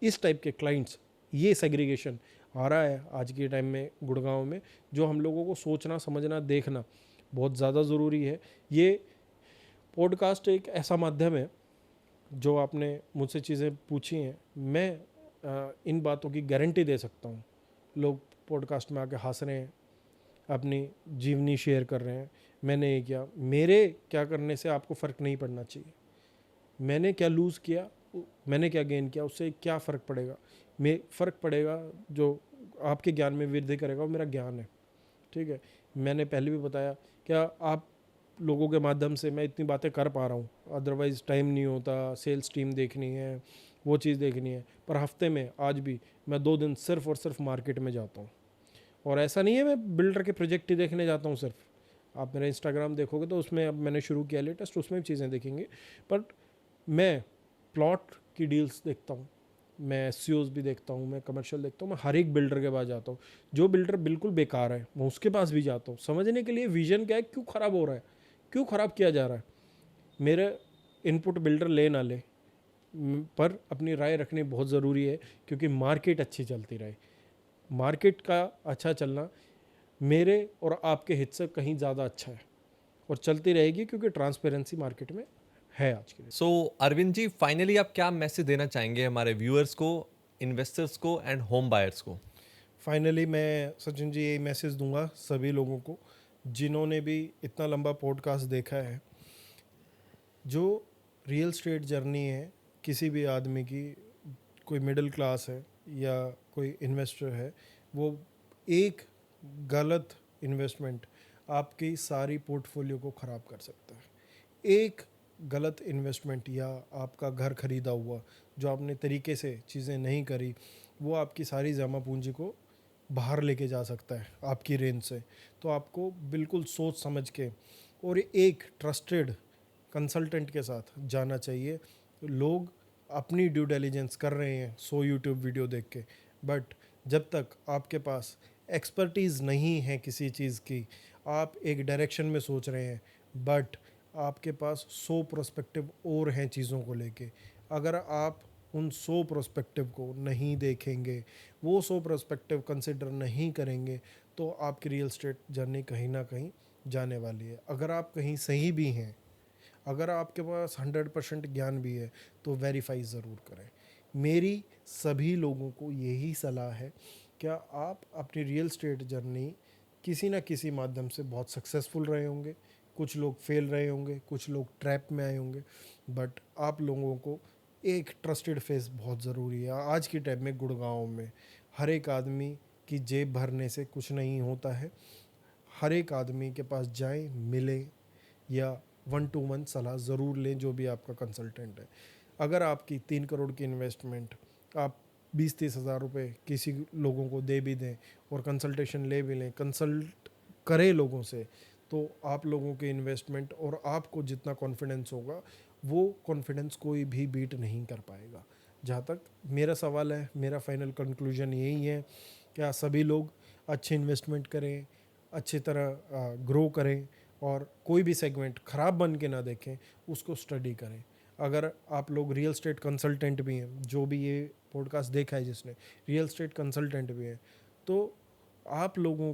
इस टाइप के क्लाइंट्स, ये सेग्रीगेशन आ रहा है आज के टाइम में गुड़गांव में, जो हम लोगों को सोचना, समझना, देखना बहुत ज़्यादा ज़रूरी है। ये पॉडकास्ट एक ऐसा माध्यम है, जो आपने मुझसे चीज़ें पूछी हैं, मैं इन बातों की गारंटी दे सकता हूँ। लोग पॉडकास्ट में आके हंस रहे हैं, अपनी जीवनी शेयर कर रहे हैं, मैंने ये किया, मेरे क्या करने से आपको फ़र्क नहीं पड़ना चाहिए। मैंने क्या लूज़ किया, मैंने क्या गेन किया, उससे क्या फ़र्क पड़ेगा। फ़र्क पड़ेगा जो आपके ज्ञान में वृद्धि करेगा, वो मेरा ज्ञान है, ठीक है। मैंने पहले भी बताया, क्या आप लोगों के माध्यम से मैं इतनी बातें कर पा रहा हूँ, अदरवाइज़ टाइम नहीं होता, सेल्स टीम देखनी है, वो चीज़ देखनी है। पर हफ्ते में आज भी मैं 2 दिन सिर्फ़ और सिर्फ मार्केट में जाता हूँ। और ऐसा नहीं है मैं बिल्डर के प्रोजेक्ट ही देखने जाता हूँ सिर्फ। आप मेरा इंस्टाग्राम देखोगे तो उसमें अब मैंने शुरू किया लेटेस्ट, उसमें भी चीज़ें दिखेंगी। बट मैं प्लॉट की डील्स देखता हूँ, मैं एससीओज भी देखता हूँ, मैं कमर्शियल देखता हूँ, मैं हर एक बिल्डर के पास जाता हूँ। जो बिल्डर बिल्कुल बेकार है मैं उसके पास भी जाता हूँ, समझने के लिए विजन क्या है, क्यों ख़राब हो रहा है, क्यों ख़राब किया जा रहा है। मेरे इनपुट बिल्डर ले ना ले, पर अपनी राय रखनी बहुत ज़रूरी है, क्योंकि मार्केट अच्छी चलती रहे। मार्केट का अच्छा चलना मेरे और आपके हित से कहीं ज़्यादा अच्छा है, और चलती रहेगी, क्योंकि ट्रांसपेरेंसी मार्केट में है आज के दिन। सो अरविंद जी, फाइनली आप क्या मैसेज देना चाहेंगे हमारे व्यूअर्स को, इन्वेस्टर्स को एंड होम बायर्स को? फाइनली मैं सचिन जी यही मैसेज दूंगा सभी लोगों को जिन्होंने भी इतना लंबा पॉडकास्ट देखा है। जो रियल स्टेट जर्नी है किसी भी आदमी की, कोई मिडिल क्लास है या कोई इन्वेस्टर है, वो एक गलत इन्वेस्टमेंट आपकी सारी पोर्टफोलियो को ख़राब कर सकता है। एक गलत इन्वेस्टमेंट या आपका घर खरीदा हुआ जो आपने तरीके से चीज़ें नहीं करी, वो आपकी सारी जमा पूंजी को बाहर लेके जा सकता है आपकी रेंज से। तो आपको बिल्कुल सोच समझ के और एक ट्रस्टेड कंसल्टेंट के साथ जाना चाहिए। लोग अपनी ड्यू डिलिजेंस कर रहे हैं 100 यूट्यूब वीडियो देख के, बट जब तक आपके पास एक्सपर्टीज़ नहीं है किसी चीज़ की, आप एक डायरेक्शन में सोच रहे हैं बट आपके पास 100 प्रोस्पेक्टिव और हैं चीज़ों को लेके, अगर आप उन 100 प्रोस्पेक्टिव को नहीं देखेंगे, वो 100 प्रोस्पेक्टिव कंसिडर नहीं करेंगे, तो आपकी रियल स्टेट जर्नी कहीं ना कहीं जाने वाली है। अगर आप कहीं सही भी हैं, अगर आपके पास 100% ज्ञान भी है, तो वेरीफाई ज़रूर करें। मेरी सभी लोगों को यही सलाह है, क्या आप अपनी रियल स्टेट जर्नी किसी ना किसी माध्यम से बहुत सक्सेसफुल रहे होंगे, कुछ लोग फेल रहे होंगे, कुछ लोग ट्रैप में आए होंगे, बट आप लोगों को एक ट्रस्टेड फेस बहुत ज़रूरी है। आज की टाइम में गुड़गांव में हर एक आदमी की जेब भरने से कुछ नहीं होता है। हर एक आदमी के पास जाएं, मिलें, या 1-to-1 सलाह ज़रूर लें जो भी आपका कंसल्टेंट है। अगर आपकी 3 करोड़ की इन्वेस्टमेंट आप 20-30 हज़ार रुपये किसी लोगों को दे भी दें और कंसल्टेशन ले भी लें, कंसल्ट करें लोगों से, तो आप लोगों के इन्वेस्टमेंट और आपको जितना कॉन्फिडेंस होगा, वो कॉन्फिडेंस कोई भी बीट नहीं कर पाएगा। जहाँ तक मेरा सवाल है, मेरा फाइनल कंक्लूजन यही है, क्या सभी लोग अच्छे इन्वेस्टमेंट करें, अच्छी तरह ग्रो करें, और कोई भी सेगमेंट ख़राब बन के ना देखें, उसको स्टडी करें। अगर आप लोग रियल स्टेट कंसल्टेंट भी हैं, जो भी ये पॉडकास्ट देखा है जिसने, रियल स्टेट कंसल्टेंट भी हैं, तो आप लोगों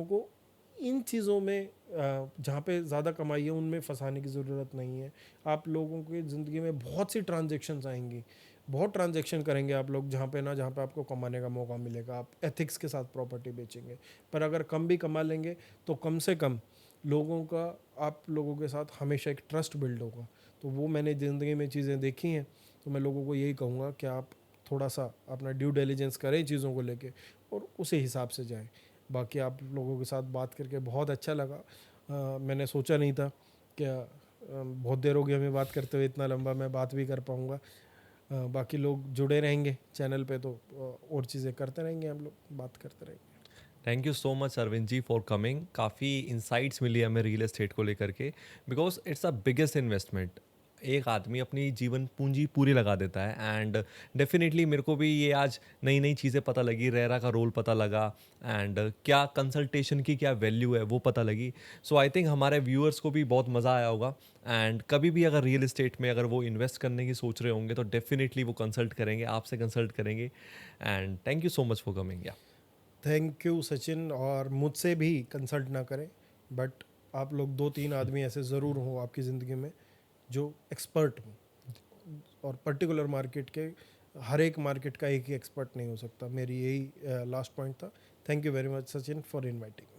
को इन चीज़ों में जहाँ पे ज़्यादा कमाई है उनमें फंसाने की ज़रूरत नहीं है। आप लोगों की ज़िंदगी में बहुत सी ट्रांजेक्शन्स आएंगी, बहुत ट्रांजेक्शन करेंगे आप लोग, जहाँ पे आपको कमाने का मौका मिलेगा। आप एथिक्स के साथ प्रॉपर्टी बेचेंगे, पर अगर कम भी कमा लेंगे तो कम से कम लोगों का, आप लोगों के साथ हमेशा एक ट्रस्ट बिल्ड होगा। तो वो मैंने ज़िंदगी में चीज़ें देखी हैं, तो मैं लोगों को यही कहूँगा कि आप थोड़ा सा अपना ड्यू डिलिजेंस करें चीज़ों को लेके और उसी हिसाब से जाएं। बाकी आप लोगों के साथ बात करके बहुत अच्छा लगा। मैंने सोचा नहीं था कि बहुत देर हो गई हमें बात करते हुए, इतना लंबा मैं बात भी कर पाऊँगा। बाकी लोग जुड़े रहेंगे चैनल पे तो और चीज़ें करते रहेंगे, हम लोग बात करते रहेंगे। Thank you so much Arvind ji for coming. काफ़ी इंसाइट्स मिली हमें रियल एस्टेट को लेकर के, because it's a biggest investment. एक आदमी अपनी जीवन पूंजी पूरी लगा देता है, एंड डेफिनेटली मेरे को भी ये आज नई नई चीज़ें पता लगी, रेरा का रोल पता लगा, एंड क्या कंसल्टेशन की क्या वैल्यू है वो पता लगी। सो आई थिंक हमारे व्यूअर्स को भी बहुत मज़ा आया होगा, एंड कभी भी अगर रियल एस्टेट में अगर वो इन्वेस्ट करने की सोच रहे होंगे तो डेफिनेटली वो कंसल्ट करेंगे, आपसे कंसल्ट करेंगे। And thank you so much for coming. या थैंक यू सचिन, और मुझसे भी कंसल्ट ना करें, बट आप लोग 2-3 आदमी ऐसे ज़रूर हों आपकी ज़िंदगी में जो एक्सपर्ट हों, और पर्टिकुलर मार्केट के, हर एक मार्केट का एक ही एक्सपर्ट नहीं हो सकता। मेरी यही लास्ट पॉइंट था। Thank you very much Sachin for inviting.